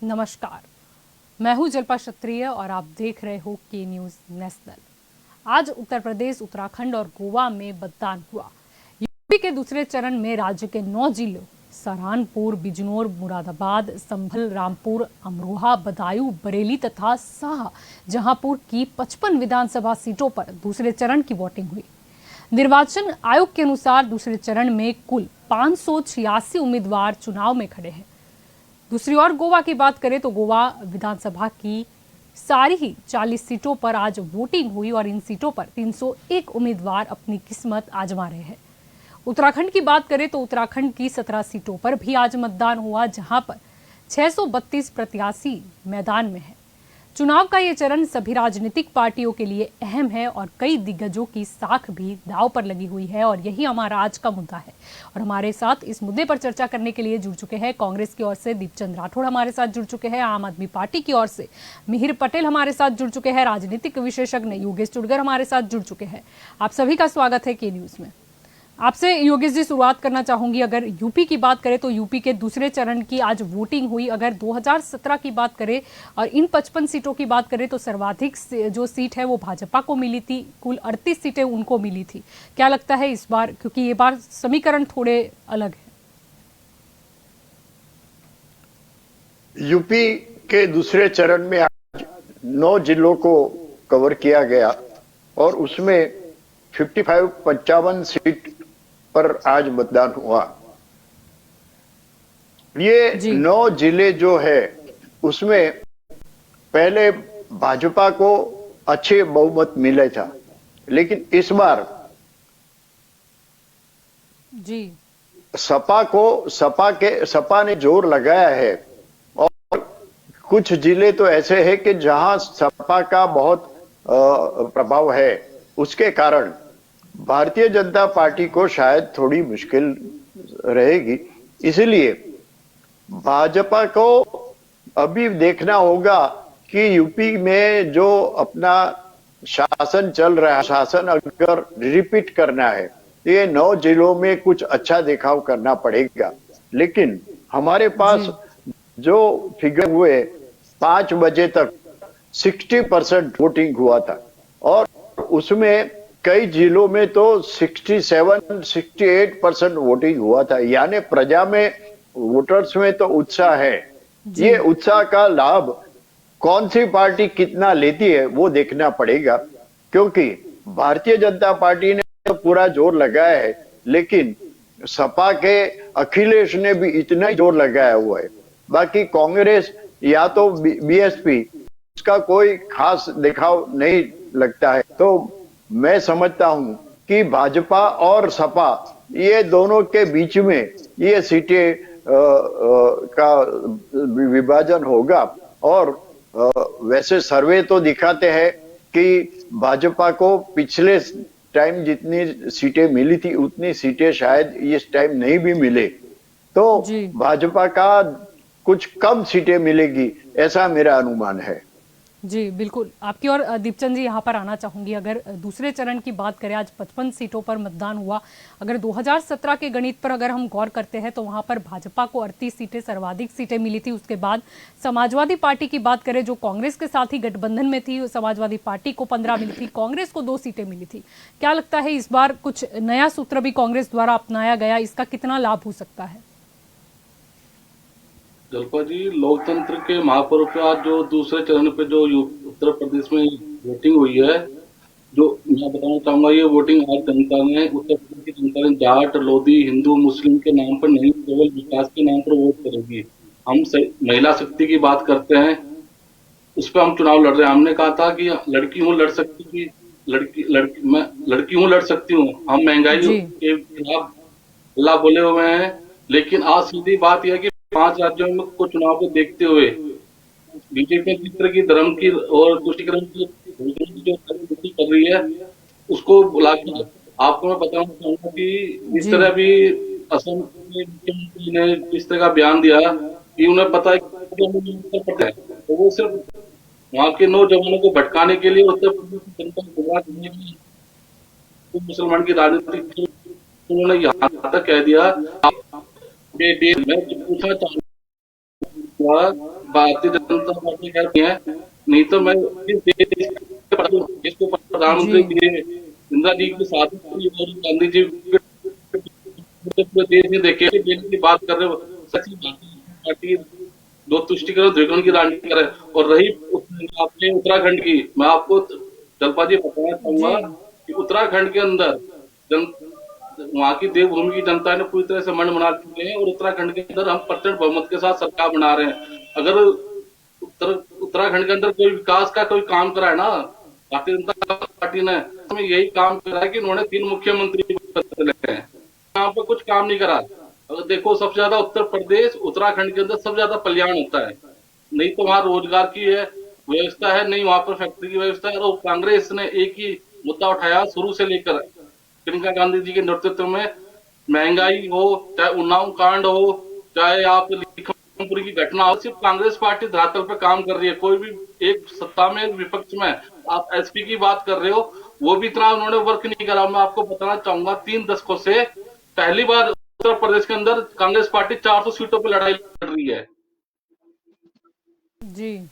नमस्कार, मैं हूं जल्पा क्षत्रिय और आप देख रहे हो के न्यूज नेशनल। आज उत्तर प्रदेश, उत्तराखंड और गोवा में मतदान हुआ। यूपी के दूसरे चरण में राज्य के 9 जिलों सहारनपुर, बिजनौर, मुरादाबाद, संभल, रामपुर, अमरोहा, बदायूं, बरेली तथा शाहजहांपुर की 55 विधानसभा सीटों पर दूसरे चरण की वोटिंग हुई। निर्वाचन आयोग के अनुसार दूसरे चरण में कुल 586 उम्मीदवार चुनाव में खड़े हैं। दूसरी ओर गोवा की बात करें तो गोवा विधानसभा की सारी ही 40 सीटों पर आज वोटिंग हुई और इन सीटों पर 301 उम्मीदवार अपनी किस्मत आजमा रहे हैं। उत्तराखंड की बात करें तो उत्तराखंड की 17 सीटों पर भी आज मतदान हुआ, जहां पर 632 प्रत्याशी मैदान में हैं। चुनाव का ये चरण सभी राजनीतिक पार्टियों के लिए अहम है और कई दिग्गजों की साख भी दांव पर लगी हुई है और यही हमारा आज का मुद्दा है। और हमारे साथ इस मुद्दे पर चर्चा करने के लिए जुड़ चुके हैं कांग्रेस की ओर से दीपचंद राठौड़ हमारे साथ जुड़ चुके हैं, आम आदमी पार्टी की ओर से मिहिर पटेल हमारे साथ जुड़ चुके हैं, राजनीतिक विशेषज्ञ योगेश चुड़गर हमारे साथ जुड़ चुके हैं। आप सभी का स्वागत है के न्यूज में। आपसे योगेश जी शुरुआत करना चाहूंगी। अगर यूपी की बात करें तो यूपी के दूसरे चरण की आज वोटिंग हुई। अगर 2017 की बात करें और इन 55 सीटों की बात करें तो सर्वाधिक जो सीट है वो भाजपा को मिली थी, कुल 38 सीटें उनको मिली थी। क्या लगता है इस बार, क्योंकि ये बार समीकरण थोड़े अलग है? यूपी के दूसरे चरण में आज 9 जिलों को कवर किया गया और उसमें 55 सीट पर आज मतदान हुआ। ये 9 जिले जो है उसमें पहले भाजपा को अच्छे बहुमत मिले था, लेकिन इस बार जी सपा ने जोर लगाया है और कुछ जिले तो ऐसे हैं कि जहां सपा का बहुत प्रभाव है। उसके कारण भारतीय जनता पार्टी को शायद थोड़ी मुश्किल रहेगी। इसलिए भाजपा को अभी देखना होगा कि यूपी में जो अपना शासन चल रहा है, शासन अगर रिपीट करना है तो ये 9 जिलों में कुछ अच्छा दिखाव करना पड़ेगा। लेकिन हमारे पास जो फिगर हुए 5 बजे तक 60% वोटिंग हुआ था और उसमें कई जिलों में तो 67-68% वोटिंग हुआ था। यानी प्रजा में, वोटर्स में तो उत्साह है। ये उत्साह का लाभ कौन सी पार्टी कितना लेती है वो देखना पड़ेगा, क्योंकि भारतीय जनता पार्टी ने तो पूरा जोर लगाया है, लेकिन सपा के अखिलेश ने भी इतना ही जोर लगाया हुआ है। बाकी कांग्रेस या तो बीएसपी, उसका कोई खास दिखाव नहीं लगता है। तो मैं समझता हूं कि भाजपा और सपा ये दोनों के बीच में ये सीटें का विभाजन होगा। और वैसे सर्वे तो दिखाते हैं कि भाजपा को पिछले टाइम जितनी सीटें मिली थी उतनी सीटें शायद इस टाइम नहीं भी मिले, तो भाजपा का कुछ कम सीटें मिलेगी, ऐसा मेरा अनुमान है। जी बिल्कुल, आपकी और दीपचंद जी यहाँ पर आना चाहूंगी। अगर दूसरे चरण की बात करें, आज 55 सीटों पर मतदान हुआ। अगर 2017 के गणित पर अगर हम गौर करते हैं तो वहां पर भाजपा को 38 सीटें, सर्वाधिक सीटें मिली थी। उसके बाद समाजवादी पार्टी की बात करें, जो कांग्रेस के साथ ही गठबंधन में थी, समाजवादी पार्टी को 15 मिली थी, कांग्रेस को 2 सीटें मिली थी। क्या लगता है इस बार कुछ नया सूत्र भी कांग्रेस द्वारा अपनाया गया, इसका कितना लाभ हो सकता है? जल्पा जी, लोकतंत्र के महापर्व पे आज जो दूसरे चरण पे जो उत्तर प्रदेश में वोटिंग हुई है, जो मैं बताना चाहूंगा, ये वोटिंग आज जनता ने, उत्तर प्रदेश की जनता ने जाट, लोधी, हिंदू, मुस्लिम के नाम पर नहीं, केवल विकास के नाम पर वोट करेगी। हम महिला शक्ति की बात करते हैं, उस पर हम चुनाव लड़ रहे हैं। हमने कहा था कि लड़की हूँ लड़ सकती थी, मैं लड़की हूँ लड़ सकती हूँ। हम महंगाई के खिलाफ अल्लाह बोले हुए हैं, लेकिन आज सीधी बात यह है कि 5 राज्यों में को चुनाव को देखते हुए बीजेपी किस तरह की धर्म की और तुष्टिकरण की जो राजनीति कर रही है, उसको बुला के आपको मैं बताना चाहूंगा कि इस तरह भी असम के मुख्यमंत्री ने इस तरह का बयान दिया कि उन्हें पता है कि तो वो सिर्फ वहां के नौजवानों को भटकाने के लिए, उत्तर प्रदेश की जनता को गुमराह करने के लिए मुसलमान की राजनीति उन्होंने यहाँ तक कह दिया। मैं पूछना चाहूंगा भारतीय जनता पार्टी खैर नहीं है, नहीं तो मैं इस देश जिसको प्रधानमंत्री जी दिए इंदिरा जी के साथ ही और गांधी जी के पूरे देश में देखे डेली की बात कर रहे हो, सच में भारतीय पार्टी दो तुष्टिकरण ध्रुवीकरण की राजनीति करे। और रही आपने उत्तराखंड की, मैं आपको जलपा जी बताना जी चाहूंगा कि उत्तराखंड के अंदर जन वहां की देवभूमि की जनता ने पूरी तरह से मन बना चुके हैं और उत्तराखंड के अंदर हम प्रचंड बहुमत के साथ सरकार बना रहे हैं। अगर उत्तराखंड के अंदर कोई विकास का कोई काम करा है ना भारतीय जनता पार्टी ने, हमें यही काम करा है कि उन्होंने 3 मुख्यमंत्री बदले हैं, यहाँ पर कुछ काम नहीं करा। अगर देखो सबसे ज्यादा उत्तर प्रदेश उत्तराखंड के अंदर सबसे ज्यादा कल्याण होता है, नहीं तो वहां रोजगार की है व्यवस्था है, नहीं वहां पर फैक्ट्री की व्यवस्था है। और कांग्रेस ने एक ही मुद्दा उठाया शुरू से लेकर, प्रियंका गांधी जी के नेतृत्व में, महंगाई हो चाहे उन्नाव कांड हो चाहे आप लखनपुर की घटना हो, सिर्फ कांग्रेस पार्टी धरातल पर काम कर रही है। कोई भी एक सत्ता में एक विपक्ष में, आप एसपी की बात कर रहे हो, वो भी इतना उन्होंने वर्क नहीं करा। मैं आपको बताना चाहूंगा 3 दशकों से पहली बार उत्तर प्रदेश के अंदर कांग्रेस पार्टी 400 सीटों पर लड़ाई लड़ रही है। जी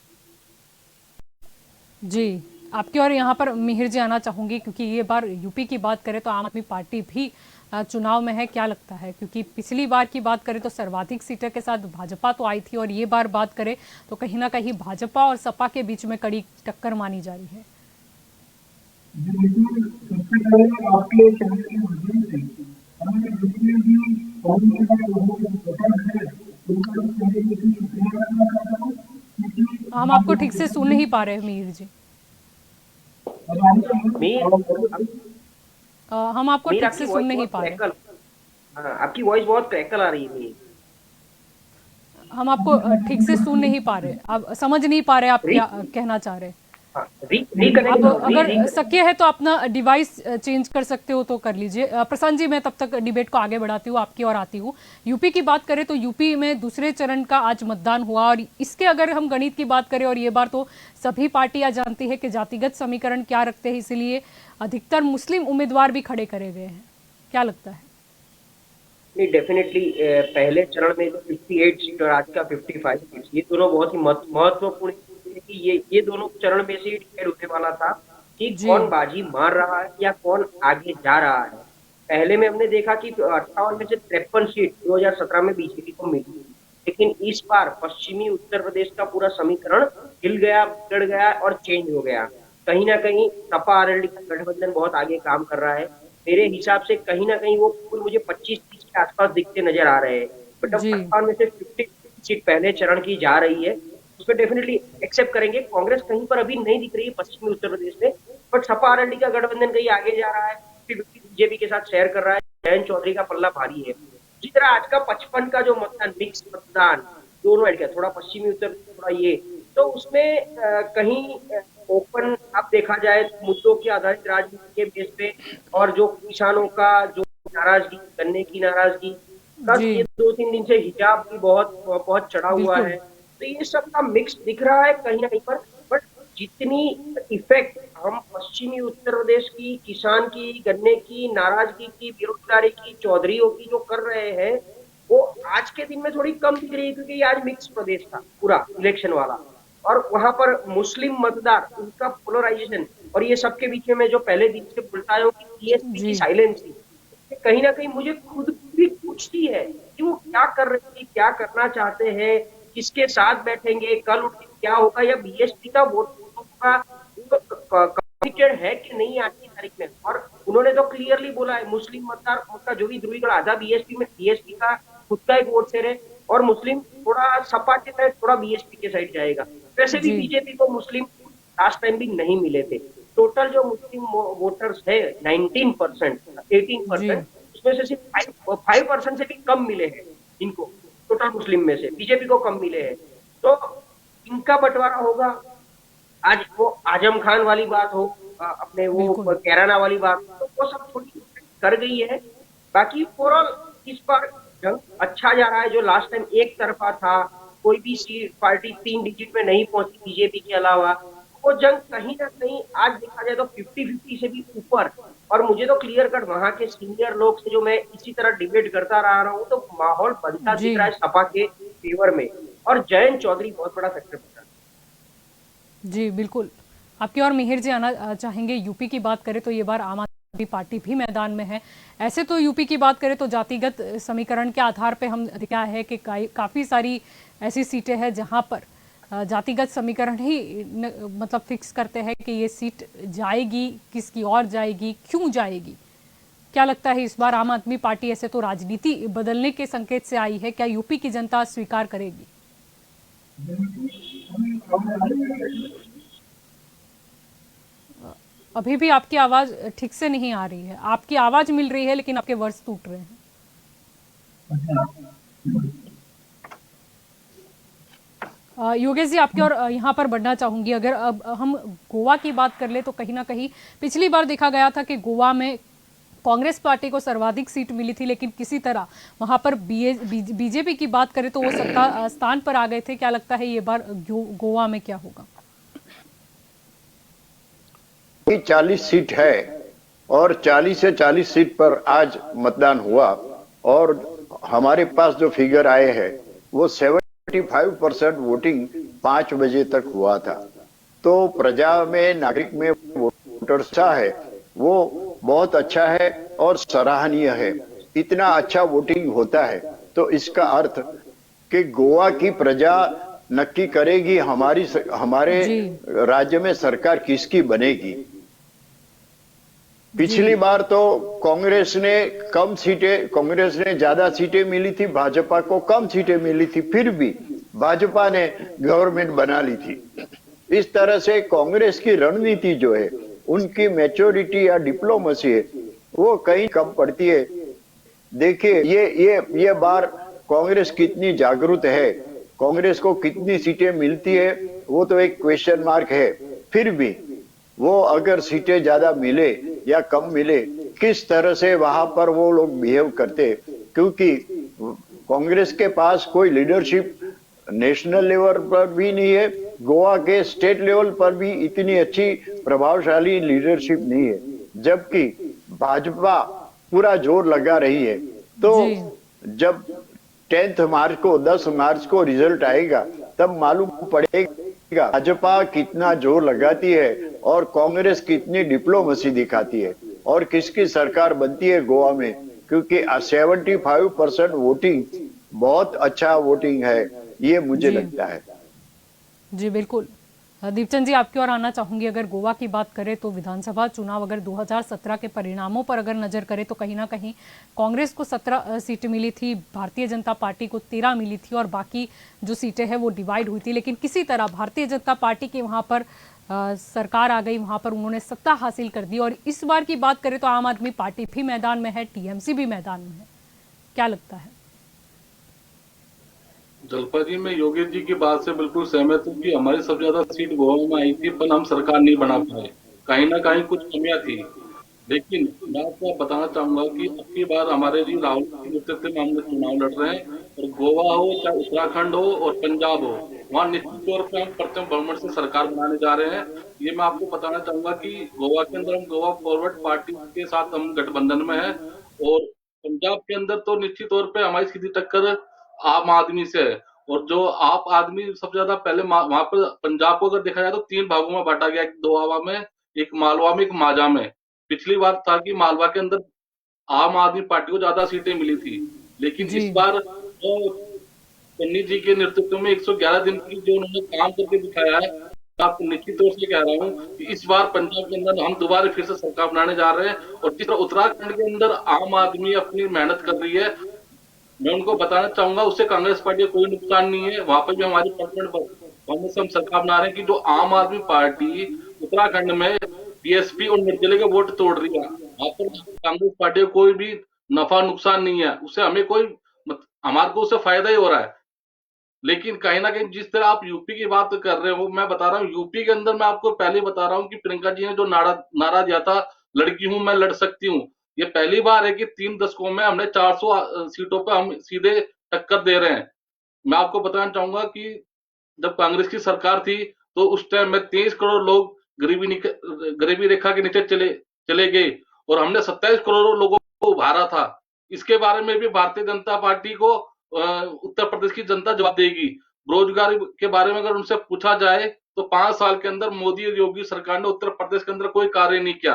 जी आपकी और यहाँ पर मिहिर जी आना चाहूंगी, क्योंकि ये बार यूपी की बात करें तो आम आदमी पार्टी भी चुनाव में है। क्या लगता है, क्योंकि पिछली बार की बात करें तो सर्वाधिक सीटें के साथ भाजपा तो आई थी, और ये बार बात करें तो कहीं ना कहीं भाजपा और सपा के बीच में कड़ी टक्कर मानी जा रही है। सबसे पहले आपके चैनल के माध्यम से हमारे जितने भी कांग्रेस के लोगों को पसंद है उनका पहले की शुक्रिया करना चाहता हूँ, क्योंकि हम आपको ठीक से सुन नहीं पा रहे हैं मिहिर जी। हम आपको ठीक से सुन नहीं पा रहे। आपकी वॉइस बहुत क्रैकल आ रही है। हम आपको ठीक से सुन नहीं पा रहे, आप समझ नहीं पा रहे आप क्या कहना चाह रहे। अब अगर शक्य है तो अपना डिवाइस चेंज कर सकते हो तो कर लीजिए। प्रशांत जी, मैं तब तक डिबेट को आगे बढ़ाती हूँ आपकी और आती हूँ। यूपी की बात करें तो यूपी में दूसरे चरण का आज मतदान हुआ, और इसके अगर हम गणित की बात करें, और ये बार तो सभी पार्टियां जानती है कि जातिगत समीकरण क्या रखते हैं, इसीलिए अधिकतर मुस्लिम उम्मीदवार भी खड़े करे गए हैं। क्या लगता है? नहीं, डेफिनेटली पहले चरण में 58 सीट और आज का 55 सीट, ये दोनों बहुत ही महत्वपूर्ण है कि ये दोनों चरण में से डिसाइड होने वाला था कि कौन बाजी मार रहा है या कौन आगे जा रहा है। पहले में हमने देखा कि 58 में से 53 सीट 2017 में बीजेपी को मिली, लेकिन इस बार पश्चिमी उत्तर प्रदेश का पूरा समीकरण हिल गया, बिगड़ गया और चेंज हो गया। कहीं ना कहीं सपा आरएलडी का गठबंधन बहुत आगे काम कर रहा है। मेरे हिसाब से कहीं ना कहीं वो मुझे 25-30 के आसपास दिखते नजर आ रहे हैं। बट अब में से 50 सीट पहले चरण की जा रही है, उसको डेफिनेटली एक्सेप्ट करेंगे। कांग्रेस कहीं पर अभी नहीं दिख रही है पश्चिमी उत्तर प्रदेश में, बट सपा आरएलडी का गठबंधन कहीं आगे जा रहा है, 50-50 बीजेपी के साथ शेयर कर रहा है। जयंत चौधरी का पल्ला भारी है। इसी तरह आज का 55 का जो मतदान, मिक्स मतदान दोनों ऐड किया, थोड़ा पश्चिमी उत्तर थोड़ा ये, तो उसमें कहीं ओपन अब देखा जाए मुद्दों के आधारित राजनीति के बेस पे, और जो किसानों का जो नाराजगी, गन्ने की नाराजगी, प्लस ये 2-3 दिन से हिजाब भी बहुत चढ़ा हुआ है, तो ये सब का मिक्स दिख रहा है कहीं ना कहीं पर। बट जितनी इफेक्ट हम पश्चिमी उत्तर प्रदेश की किसान की, गन्ने की नाराजगी की, बेरोजगारी की, चौधरीयों की जो कर रहे हैं, वो आज के दिन में थोड़ी कम दिख रही है, क्योंकि आज मिक्स प्रदेश था पूरा इलेक्शन वाला, और वहां पर मुस्लिम मतदार, उनका पोलराइजेशन, और ये सबके बीच में जो पहले दिन से बोलता है कि बीएसपी की साइलेंस थी, कहीं ना कहीं मुझे खुद भी पूछती है कि वो क्या कर रहे हैं, क्या करना चाहते हैं, किसके साथ बैठेंगे, कल उठ के क्या होगा, या बीएसपी का वोटों का कमिटेड है कि नहीं आज की तारीख में। और उन्होंने तो क्लियरली बोला है, मुस्लिम मतदार उनका जो भी ध्रुवीकरण आधा बीएसपी का खुद का एक वोट शेयर है, और मुस्लिम थोड़ा सपा के साइड, थोड़ा बीएसपी के साइड जाएगा। वैसे भी बीजेपी को मुस्लिम लास्ट टाइम भी नहीं मिले थे। टोटल जो मुस्लिम वोटर्स है 19%, 18%, उसमें से सिर्फ 5% से भी कम मिले हैं इनको, टोटल मुस्लिम में से बीजेपी को कम मिले हैं। तो इनका बंटवारा होगा। आज वो आजम खान वाली बात हो, अपने वो कैराना वाली बात, तो वो सब थोड़ी कर गई है। बाकी ओवरऑल इस बार जंग अच्छा जा रहा है। जो लास्ट टाइम एक तरफा था, कोई भी सीट पार्टी 3 डिजिट में नहीं पहुंची बीजेपी के अलावा, वो जंग कहीं ना कहीं आज देखा जाए तो 50-50 से भी ऊपर। और मुझे तो क्लियर कट वहां के सीनियर लोग से जो मैं इसी तरह डिबेट करता रहा हूं, तो माहौल बनता दिख रहा है सपा के फेवर में। और जयंत चौधरी बहुत बड़ा फैक्टर बन रहा है। जी बिल्कुल। आपकी और मिहिर जी आना चाहेंगे। यूपी की बात करें तो ये बार आम आदमी पार्टी भी मैदान में है। ऐसे तो यूपी की बात करें तो जातिगत समीकरण के आधार पे हम देखा है कि काफ़ी सारी ऐसी सीटें हैं जहां पर जातिगत समीकरण ही मतलब फिक्स करते हैं कि ये सीट जाएगी, किसकी और जाएगी, क्यों जाएगी। क्या लगता है इस बार आम आदमी पार्टी, ऐसे तो राजनीति बदलने के संकेत से आई है, क्या यूपी की जनता स्वीकार करेगी? अभी भी आपकी आवाज ठीक से नहीं आ रही है। आपकी आवाज मिल रही है लेकिन आपके वर्ड्स टूट रहे हैं। योगेश जी आपकी और यहाँ पर बढ़ना चाहूंगी। अगर अब हम गोवा की बात कर ले तो कहीं ना कहीं पिछली बार देखा गया था कि गोवा में कांग्रेस पार्टी को सर्वाधिक सीट मिली थी, लेकिन किसी तरह वहां पर बीजेपी की बात करें तो वो सत्ता स्थान पर आ गए थे। क्या लगता है ये बार गोवा में क्या होगा? 40 सीट है और 40 से 40 सीट पर आज मतदान हुआ और हमारे पास जो फिगर आए हैं वो 75% वोटिंग 5 बजे तक हुआ था। तो प्रजा में, नागरिक में वोटर्स अच्छा है, वो बहुत अच्छा है और सराहनीय है। इतना अच्छा वोटिंग होता है तो इसका अर्थ कि गोवा की प्रजा नक्की करेगी हमारे राज्य में सरकार किसकी बनेगी। पिछली बार तो कांग्रेस ने ज्यादा सीटें मिली थी, भाजपा को कम सीटें मिली थी, फिर भी भाजपा ने गवर्नमेंट बना ली थी। इस तरह से कांग्रेस की रणनीति जो है, उनकी मैच्योरिटी या डिप्लोमेसी है, वो कहीं कम पड़ती है। देखिए ये बार कांग्रेस कितनी जागरूक है, कांग्रेस को कितनी सीटें मिलती है, वो तो एक क्वेश्चन मार्क है। फिर भी वो अगर सीटें ज्यादा मिले या कम मिले, किस तरह से वहां पर वो लोग बिहेव करते, क्योंकि कांग्रेस के पास कोई लीडरशिप नेशनल लेवल पर भी नहीं है, गोवा के स्टेट लेवल पर भी इतनी अच्छी प्रभावशाली लीडरशिप नहीं है, जबकि भाजपा पूरा जोर लगा रही है। तो जब 10 मार्च को रिजल्ट आएगा तब मालूम पड़ेगा भाजपा कितना जोर लगाती है और कांग्रेस कितनी डिप्लोमेसी दिखाती है और किसकी सरकार बनती है गोवा में, क्योंकि 75% वोटिंग बहुत अच्छा वोटिंग है, ये मुझे लगता है। जी बिल्कुल। दीपचंद जी आपकी ओर आना चाहूंगी। अगर गोवा की बात करें तो विधानसभा चुनाव अगर 2017 के परिणामों पर अगर नजर करें तो कहीं ना कहीं कांग्रेस को 17 सीटें मिली थी, भारतीय जनता पार्टी को 13 मिली थी और बाकी जो सीटें हैं वो डिवाइड हुई थी। लेकिन किसी तरह भारतीय जनता पार्टी की वहां पर सरकार आ गई, वहां पर उन्होंने सत्ता हासिल कर दी। और इस बार की बात करें तो आम आदमी पार्टी भी मैदान में है, टीएमसी भी मैदान में है। क्या लगता है? जलपा जी, मैं योगेश जी की बात से बिल्कुल सहमत हूँ कि हमारी सबसे ज्यादा सीट गोवा में आई थी, पर हम सरकार नहीं बना पाए। कहीं ना कहीं कुछ कमियां थी। लेकिन मैं आपको बताना चाहूंगा कि अब की बार हमारे जी राहुल के नेतृत्व में हम चुनाव लड़ रहे हैं, और गोवा हो चाहे उत्तराखंड हो और पंजाब हो, वहाँ निश्चित तौर पर हम प्रथम बहुमत से सरकार बनाने जा रहे हैं। ये मैं आपको बताना चाहूंगा कि गोवा के अंदर हम गोवा फॉरवर्ड पार्टी के साथ हम गठबंधन में है, और पंजाब के अंदर तो निश्चित तौर पे हमारी सीधी टक्कर आम आदमी से है। और जो आप आदमी सबसे ज्यादा पहले वहां पर पंजाब को अगर देखा जाए तो 3 भागों में बांटा गया, एक दोआबा में, एक मालवा में, एक माजा में। पिछली बार था कि मालवा के अंदर आम आदमी पार्टी को ज्यादा सीटें मिली थी, लेकिन इस बार पन्नी जी के नेतृत्व में 111 दिन की जो उन्होंने काम करके दिखाया है, आपको निश्चित तौर से कह रहा हूँ कि इस बार पंजाब के अंदर हम दोबारा फिर से सरकार बनाने जा रहे हैं। और जिस तरह उत्तराखंड के अंदर आम आदमी अपनी मेहनत कर रही है, मैं उनको बताना चाहूंगा उससे कांग्रेस पार्टी को कोई नुकसान नहीं है। वहां पर भी हमारी परमानेंट हम सरकार बना रहे हैं कि जो आम आदमी पार्टी उत्तराखंड में बीएसपी और निर्दलीय के वोट तोड़ रही है, वहां पर कांग्रेस पार्टी को कोई भी नफा नुकसान नहीं है, उससे हमें कोई हमारे को उससे फायदा ही हो रहा है। लेकिन कहीं ना कहीं जिस तरह आप यूपी की बात कर रहे हो, मैं बता रहा हूँ यूपी के अंदर मैं आपको पहले बता रहा हूँ कि प्रियंका जी ने जो नारा दिया था, लड़की हूं मैं लड़ सकती हूँ, ये पहली बार है कि 3 दशकों में हमने 400 सीटों पे हम सीधे टक्कर दे रहे हैं। मैं आपको बताना चाहूंगा कि जब कांग्रेस की सरकार थी तो उस टाइम में 23 करोड़ लोग गरीबी रेखा के नीचे चले गए, और हमने 27 करोड़ लोगों को उभारा था। इसके बारे में भी भारतीय जनता पार्टी को उत्तर प्रदेश की जनता जवाब देगी। रोजगार के बारे में अगर उनसे पूछा जाए तो 5 साल के अंदर मोदी और योगी सरकार ने उत्तर प्रदेश के अंदर कोई कार्य नहीं किया।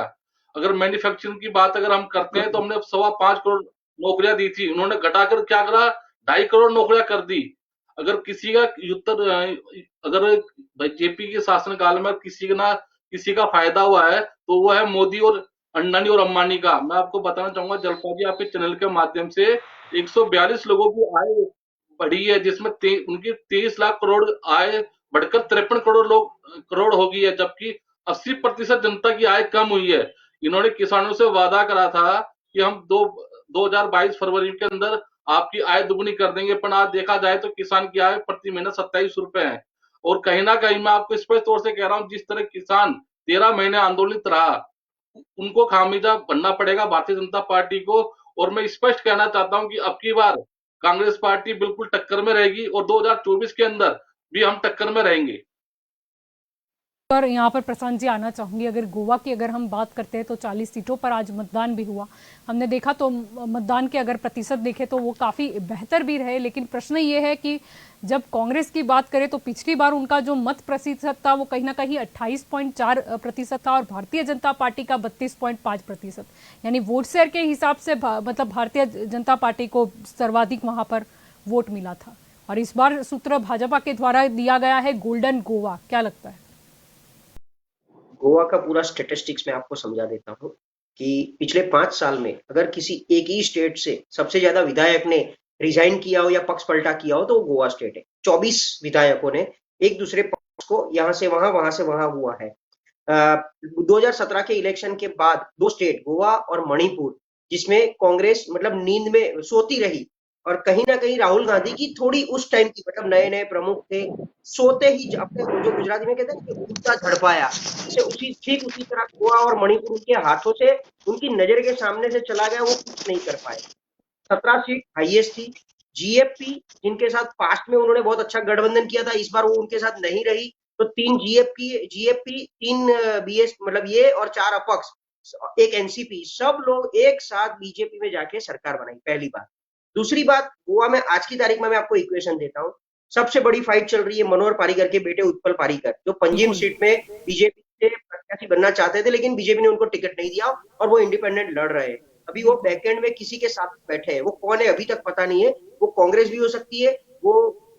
अगर मैन्युफैक्चरिंग की बात अगर हम करते हैं तो हमने 5.25 करोड़ नौकरियां दी थी, उन्होंने घटाकर क्या करा, 2.5 करोड़ नौकरियां कर दी। अगर किसी का अगर जेपी के शासनकाल में किसी का फायदा हुआ है तो वो है मोदी और अंडानी और अंबानी का। मैं आपको बताना चाहूंगा जलपा जी, आपके चैनल के माध्यम से 142 लोगों की आय बढ़ी है, जिसमें उनकी 23 लाख करोड़ आय बढ़कर 53 करोड़ हो गई है, जबकि 80% जनता की आय कम हुई है। इन्होंने किसानों से वादा करा था कि हम 2022 फरवरी के अंदर आपकी आय दुगुनी कर देंगे, पर आज देखा जाए तो किसान की आय प्रति महीना 27 रुपए है। और कहीं ना कहीं मैं आपको स्पष्ट तौर से कह रहा हूं, जिस तरह किसान 13 महीने आंदोलित रहा, उनको खामियाजा बनना पड़ेगा भारतीय जनता पार्टी को। और मैं स्पष्ट कहना चाहता हूं कि अब की बार कांग्रेस पार्टी बिल्कुल टक्कर में रहेगी और 2024 के अंदर भी हम टक्कर में रहेंगे। और यहाँ पर प्रशांत जी आना चाहूंगी, अगर गोवा की अगर हम बात करते हैं तो 40 सीटों पर आज मतदान भी हुआ। हमने देखा तो मतदान के अगर प्रतिशत देखें तो वो काफ़ी बेहतर भी रहे, लेकिन प्रश्न ये है कि जब कांग्रेस की बात करें तो पिछली बार उनका जो मत प्रतिशत था वो कहीं ना कहीं 28.4% था और भारतीय जनता पार्टी का 32.5%, यानी वोट शेयर के हिसाब से मतलब भारतीय जनता पार्टी को सर्वाधिक वहां पर वोट मिला था। और इस बार सूत्र भाजपा के द्वारा दिया गया है गोल्डन गोवा, क्या लगता है? गोवा का पूरा स्टेटिस्टिक्स मैं आपको समझा देता हूँ कि पिछले 5 साल में अगर किसी एक ही स्टेट से सबसे ज्यादा विधायक ने रिजाइन किया हो या पक्ष पलटा किया हो तो वो गोवा स्टेट है। 24 विधायकों ने एक दूसरे पक्ष को यहाँ से वहां से वहां हुआ है। 2017 के इलेक्शन के बाद 2 स्टेट गोवा और मणिपुर, जिसमें कांग्रेस मतलब नींद में सोती रही और कहीं ना कहीं राहुल गांधी की थोड़ी उस टाइम की मतलब नए नए प्रमुख थे, सोते ही अपने जो गुजराती में कहते हैं कि उल्टा झड़पाया, से उसी तरह गोवा और मणिपुर उनके हाथों से उनकी नजर के सामने से चला गया, वो कुछ नहीं कर पाए। 17 सीट हाईएस्ट थी। जीएफपी जिनके साथ पास्ट में उन्होंने बहुत अच्छा गठबंधन किया था, इस बार वो उनके साथ नहीं रही, तो 3 जीएफपी 3 बीएस मतलब ये और 4 अपक्ष, एक एनसीपी, सब लोग एक साथ बीजेपी में जाके सरकार बनाई, पहली बात। दूसरी बात, गोवा में आज की तारीख में मैं आपको इक्वेशन देता हूं, सबसे बड़ी फाइट चल रही है मनोहर पारीकर के बेटे उत्पल पारीकर, जो पंजिम सीट में बीजेपी से प्रत्याशी बनना चाहते थे, लेकिन बीजेपी ने उनको टिकट नहीं दिया और वो इंडिपेंडेंट लड़ रहे हैं। अभी वो बैकएंड में किसी के साथ बैठे हैं, वो कौन है अभी तक पता नहीं है। वो कांग्रेस भी हो सकती है, वो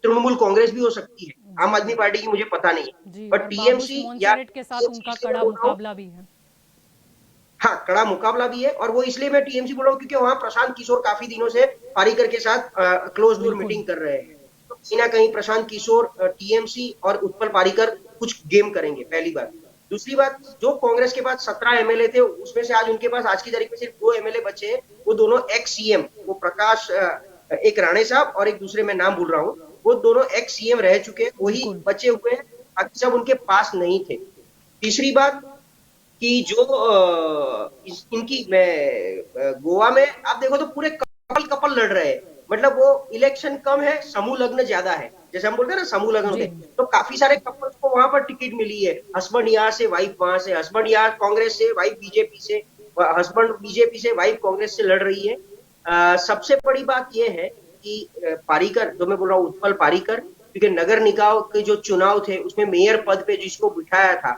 तृणमूल कांग्रेस भी हो सकती है, आम आदमी पार्टी की मुझे पता नहीं है, बट टीएमसी या के साथ उनका कड़ा मुकाबला भी है। हाँ, कड़ा मुकाबला भी है, और वो इसलिए मैं टीएमसी बोल रहा हूँ क्योंकि वहां प्रशांत किशोर काफी दिनों से पारीकर के साथ क्लोज डोर मीटिंग कर रहे हैं, तो कहीं ना कहीं प्रशांत किशोर, टीएमसी और उत्पल पारीकर कुछ गेम करेंगे, पहली बात। दूसरी बात, जो कांग्रेस के पास 17 एमएलए थे उसमें से आज उनके पास आज की तारीख में सिर्फ 2 एमएलए बचे हैं, वो दोनों एक्स सीएम, वो प्रकाश एक राणे साहब और एक दूसरे में नाम भूल रहा हूँ, वो दोनों एक्स सीएम रह चुके हैं, वही बचे हुए हैं, बाकी सब उनके पास नहीं थे। तीसरी बात कि जो इनकी गोवा में आप देखो तो पूरे कपल लड़ रहे हैं, मतलब वो इलेक्शन कम है, समूह लग्न ज्यादा है, जैसे हम बोलते हैं ना समूह लग्न होते, तो काफी सारे कपल्स को वहां पर टिकट मिली है, हस्बैंड यहाँ से वाइफ वहां से, हस्बैंड यहाँ कांग्रेस से वाइफ बीजेपी से, हस्बैंड बीजेपी से वाइफ कांग्रेस से लड़ रही है। सबसे बड़ी बात यह है कि पारीकर, जो मैं बोल रहा हूँ उत्पल पारीकर, क्योंकि नगर निकाय के जो चुनाव थे उसमें मेयर पद पे जिसको बिठाया था,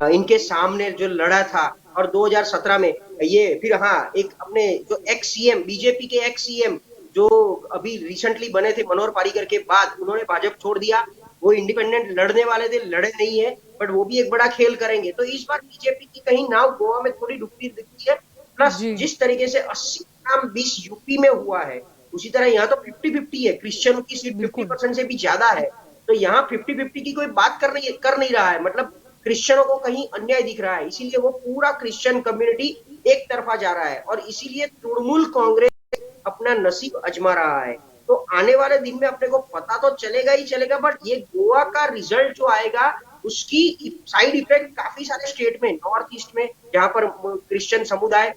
इनके सामने जो लड़ा था, और 2017 में ये फिर हाँ एक अपने जो एक्स सीएम, बीजेपी के एक्स सीएम जो अभी रिसेंटली बने थे मनोहर पारीकर के बाद, उन्होंने भाजपा छोड़ दिया, वो इंडिपेंडेंट लड़ने वाले थे, लड़े नहीं है, बट वो भी एक बड़ा खेल करेंगे। तो इस बार बीजेपी की कहीं नाव गोवा में थोड़ी डूबती दिखती है, प्लस जिस तरीके से 80 नाम 20 यूपी में हुआ है, उसी तरह यहाँ तो 50-50 है, क्रिश्चियनों की सीट 50% से भी ज्यादा है, तो यहाँ 50-50 की कोई बात कर नहीं रहा है, मतलब क्रिश्चियनों को कहीं अन्याय दिख रहा है, इसीलिए वो पूरा क्रिश्चियन कम्युनिटी एक तरफा जा रहा है, और इसीलिए तृणमूल कांग्रेस अपना नसीब आजमा रहा है। तो आने वाले दिन में अपने को पता तो चलेगा ही चलेगा, बट ये गोवा का रिजल्ट जो आएगा उसकी साइड इफेक्ट काफी सारे स्टेट में, नॉर्थ ईस्ट में जहां पर क्रिश्चियन समुदाय,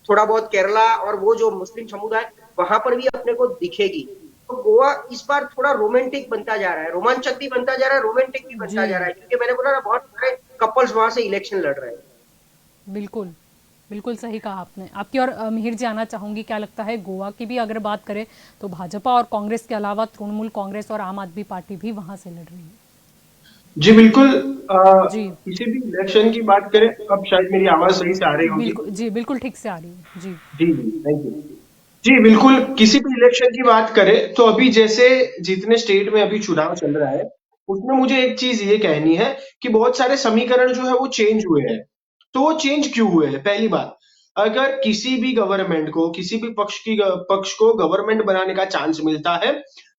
थोड़ा बहुत केरला और वो जो मुस्लिम समुदाय, वहां पर भी अपने को दिखेगी। तो गोवा इस बार थोड़ा रोमांटिक बनता जा रहा है, रोमांचक भी बनता जा रहा है, रोमांटिक भी बनता जा रहा है, क्योंकि मैंने बोला ना बहुत सारे कपल्स वहां से इलेक्शन लड़ रहे हैं। बिल्कुल। बिल्कुल सही कहा आपने। आपकी और मिहिर जी आना चाहूंगी, क्या लगता है गोवा की भी अगर बात करें तो भाजपा और कांग्रेस के अलावा तृणमूल कांग्रेस और आम आदमी पार्टी भी वहां से लड़ रही है। जी बिल्कुल। जी किसी भी इलेक्शन की बात करें, अब शायद मेरी आवाज सही से आ रही होगी। बिल्कुल, जी बिल्कुल ठीक से आ रही है जी। जी जी, थैंक यू। जी बिल्कुल, किसी भी इलेक्शन की बात करें तो अभी जैसे जितने स्टेट में अभी चुनाव चल रहा है, उसमें मुझे एक चीज ये कहनी है कि बहुत सारे समीकरण जो है वो चेंज हुए हैं। तो वो चेंज क्यों हुए हैं? पहली बात, अगर किसी भी गवर्नमेंट को, किसी भी पक्ष को गवर्नमेंट बनाने का चांस मिलता है,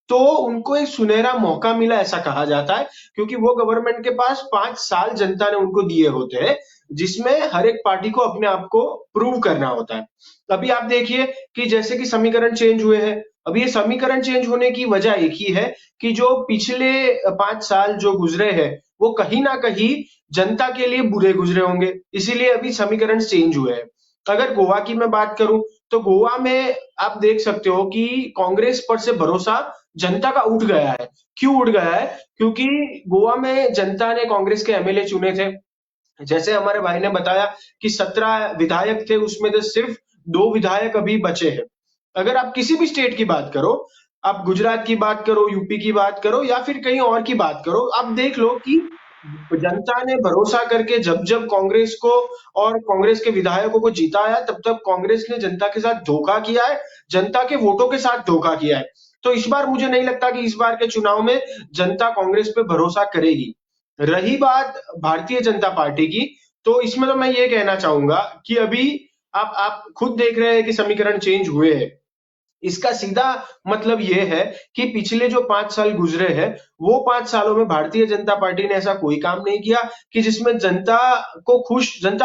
तो उनको एक सुनहरा मौका मिला ऐसा कहा जाता है, क्योंकि वो गवर्नमेंट के पास 5 साल जनता ने उनको दिए होते हैं, जिसमें हर एक पार्टी को अपने आप को प्रूव करना होता है। अभी आप देखिए कि जैसे कि समीकरण चेंज हुए हैं, अब ये समीकरण चेंज होने की वजह एक ही है कि जो पिछले 5 साल जो गुजरे हैं, वो कहीं ना कहीं जनता के लिए बुरे गुजरे होंगे, इसीलिए अभी समीकरण चेंज हुए हैं। अगर गोवा की मैं बात करूं, तो गोवा में आप देख सकते हो कि कांग्रेस पर से भरोसा जनता का उठ गया है। क्यों उठ गया है? क्योंकि गोवा में जनता ने कांग्रेस के एमएलए चुने थे। जैसे हमारे भाई ने बताया कि 17 विधायक थे, उसमें से सिर्फ 2 विधायक अभी बचे हैं। अगर आप किसी भी स्टेट की बात करो, आप गुजरात की बात करो, यूपी की बात करो या फिर कहीं और की बात करो, आप देख लो कि जनता ने भरोसा करके जब जब कांग्रेस को और कांग्रेस के विधायकों को जिताया, तब तब कांग्रेस ने जनता के साथ धोखा किया है, जनता के वोटों के साथ धोखा किया है। तो इस बार मुझे नहीं लगता कि इस बार के चुनाव में जनता कांग्रेस पे भरोसा करेगी। रही बात भारतीय जनता पार्टी की, तो इसमें तो मैं ये कहना चाहूंगा कि अभी आप खुद देख रहे हैं कि समीकरण चेंज हुए हैं। इसका सीधा मतलब ये है कि पिछले जो 5 साल गुजरे हैं, वो 5 सालों में भारतीय जनता पार्टी ने ऐसा कोई काम नहीं किया कि जिसमें जनता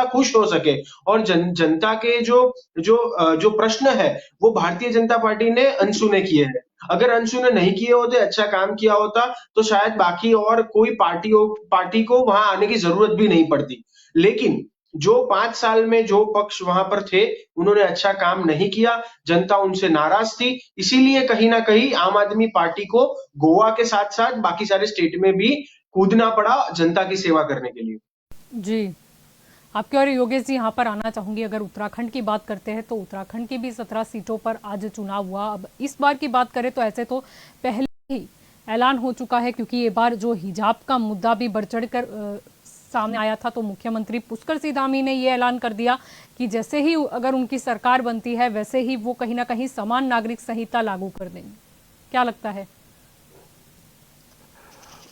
खुश हो सके, और जनता के जो प्रश्न है, वो भारतीय जनता पार्टी ने अनसुने किए हैं। अगर अनसुने नहीं किए होते, अच्छा काम किया होता, तो शायद बाकी और कोई पार्टी को वहां आने की जरूरत भी नहीं पड़ती। लेकिन जो 5 साल में जो पक्ष वहां पर थे, उन्होंने अच्छा काम नहीं किया, जनता उनसे नाराज थी, इसीलिए कहीं ना कहीं आम आदमी पार्टी को गोवा के साथ साथ बाकी सारे स्टेट में भी कूदना पड़ा जनता की सेवा करने के लिए। जी आपके और योगेश जी यहाँ पर आना चाहूंगी। अगर उत्तराखंड की बात करते हैं तो उत्तराखंड की भी 17 सीटों पर आज चुनाव हुआ। अब इस बार की बात करें तो ऐसे तो पहले ही ऐलान हो चुका है, क्योंकि ये बार जो हिजाब का मुद्दा भी बढ़ चढ़ कर सामने आया था, तो मुख्यमंत्री पुष्कर सिंह धामी ने ये ऐलान कर दिया कि जैसे ही अगर उनकी सरकार बनती है, वैसे ही वो कहीं ना कहीं समान नागरिक संहिता लागू कर देंगे। क्या लगता है?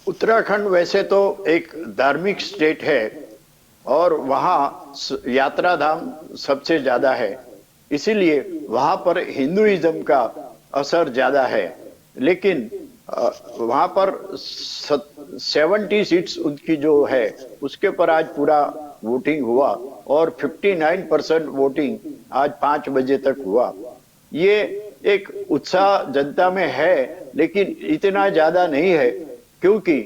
उत्तराखंड वैसे तो एक धार्मिक स्टेट है और वहाँ यात्रा धाम सबसे ज्यादा है, इसीलिए वहां पर हिंदुइज्म का असर ज्यादा है। लेकिन वहां पर 70 सीट्स उनकी जो है उसके पर आज पूरा वोटिंग हुआ और 59% वोटिंग आज 5 बजे तक हुआ। ये एक उत्साह जनता में है, लेकिन इतना ज्यादा नहीं है, क्योंकि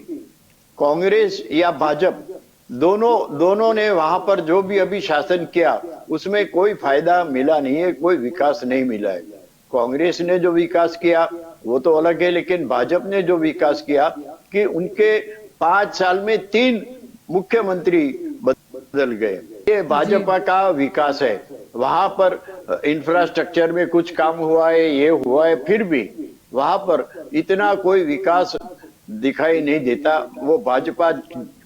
कांग्रेस या भाजपा दोनों ने वहां पर जो भी अभी शासन किया उसमें कोई फायदा मिला नहीं है, कोई विकास नहीं मिला है। कांग्रेस ने जो विकास किया वो तो अलग है, लेकिन भाजपा ने जो विकास किया कि उनके 5 साल में 3 मुख्यमंत्री बदल गए, ये भाजपा का विकास है। वहां पर इंफ्रास्ट्रक्चर में कुछ काम हुआ है, ये हुआ है, फिर भी वहां पर इतना कोई विकास दिखाई नहीं देता। वो भाजपा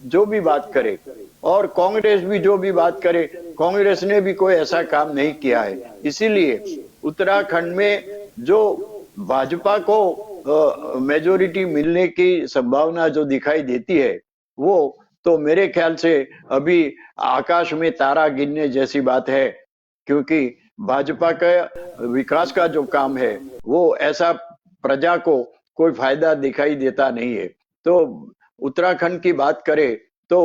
जो भी बात करे और कांग्रेस भी जो भी बात करे, कांग्रेस ने भी कोई ऐसा काम नहीं किया है। इसीलिए उत्तराखंड में जो भाजपा को मेजोरिटी मिलने की संभावना जो दिखाई देती है, वो तो मेरे ख्याल से अभी आकाश में तारा गिनने जैसी बात है, क्योंकि भाजपा का विकास का जो काम है वो ऐसा प्रजा को कोई फायदा दिखाई देता नहीं है। तो उत्तराखंड की बात करें तो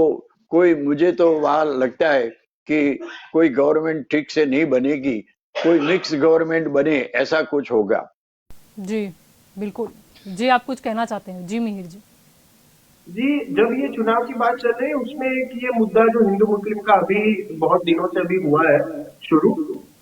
कोई, मुझे तो वहां लगता है कि कोई गवर्नमेंट ठीक से नहीं बनेगी, कोई मिक्स गवर्नमेंट बने, ऐसा कुछ होगा। जी बिल्कुल। जी आप कुछ कहना चाहते हैं? जी मिहिर जी। जी, जब ये चुनाव की बात चल रही है, उसमें एक ये मुद्दा जो हिंदू मुस्लिम का अभी बहुत दिनों से अभी हुआ है शुरू,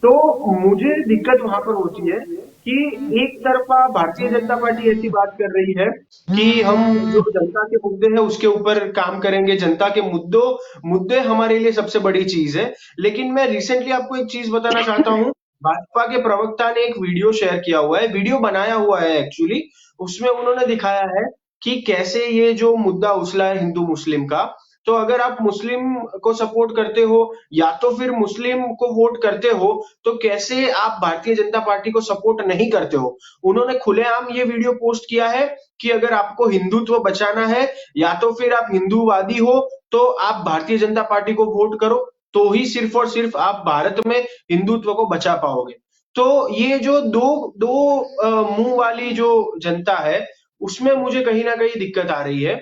तो मुझे दिक्कत वहां पर होती है कि एक तरफा भारतीय जनता पार्टी ऐसी बात कर रही है कि हम जो जनता के मुद्दे हैं उसके ऊपर काम करेंगे, जनता के मुद्दे हमारे लिए सबसे बड़ी चीज है। लेकिन मैं रिसेंटली आपको एक चीज बताना चाहता हूँ, भाजपा के प्रवक्ता ने एक वीडियो शेयर किया हुआ है, वीडियो बनाया हुआ है एक्चुअली, उसमें उन्होंने दिखाया है कि कैसे ये जो मुद्दा उछला है हिंदू मुस्लिम का, तो अगर आप मुस्लिम को सपोर्ट करते हो या तो फिर मुस्लिम को वोट करते हो, तो कैसे आप भारतीय जनता पार्टी को सपोर्ट नहीं करते हो। उन्होंने खुलेआम ये वीडियो पोस्ट किया है कि अगर आपको हिंदुत्व बचाना है या तो फिर आप हिंदूवादी हो तो आप भारतीय जनता पार्टी को वोट करो, तो ही सिर्फ और सिर्फ आप भारत में हिंदुत्व को बचा पाओगे। तो ये जो दो दो मुंह वाली जो जनता है, उसमें मुझे कहीं ना कहीं दिक्कत आ रही है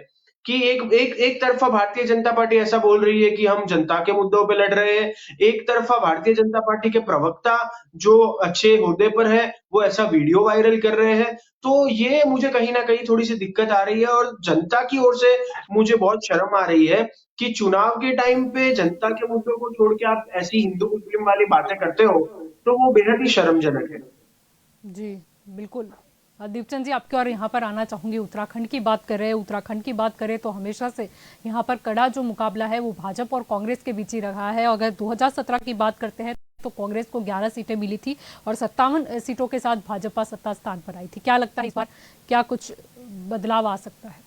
कि एक तरफा भारतीय जनता पार्टी ऐसा बोल रही है कि हम जनता के मुद्दों पे लड़ रहे हैं, एक तरफा भारतीय जनता पार्टी के प्रवक्ता जो अच्छे ओहदे पर है वो ऐसा वीडियो वायरल कर रहे हैं। तो ये मुझे कहीं ना कहीं थोड़ी सी दिक्कत आ रही है और जनता की ओर से मुझे बहुत शर्म आ रही है कि चुनाव के टाइम पे जनता के मुद्दों को छोड़ के आप ऐसी हिंदू मुस्लिम वाली बातें करते हो, तो वो बेहद ही शर्मजनक है। जी बिल्कुल। दीपचंद जी, आपके और यहाँ पर आना चाहूंगी। उत्तराखंड की बात कर रहे हैं, उत्तराखंड की बात करें तो हमेशा से यहाँ पर कड़ा जो मुकाबला है वो भाजपा और कांग्रेस के बीच ही रहा है। अगर 2017 की बात करते हैं तो कांग्रेस को 11 सीटें मिली थी और 57 सीटों के साथ भाजपा सत्ता स्थान पर आई थी। क्या लगता है इस बार क्या कुछ बदलाव आ सकता है?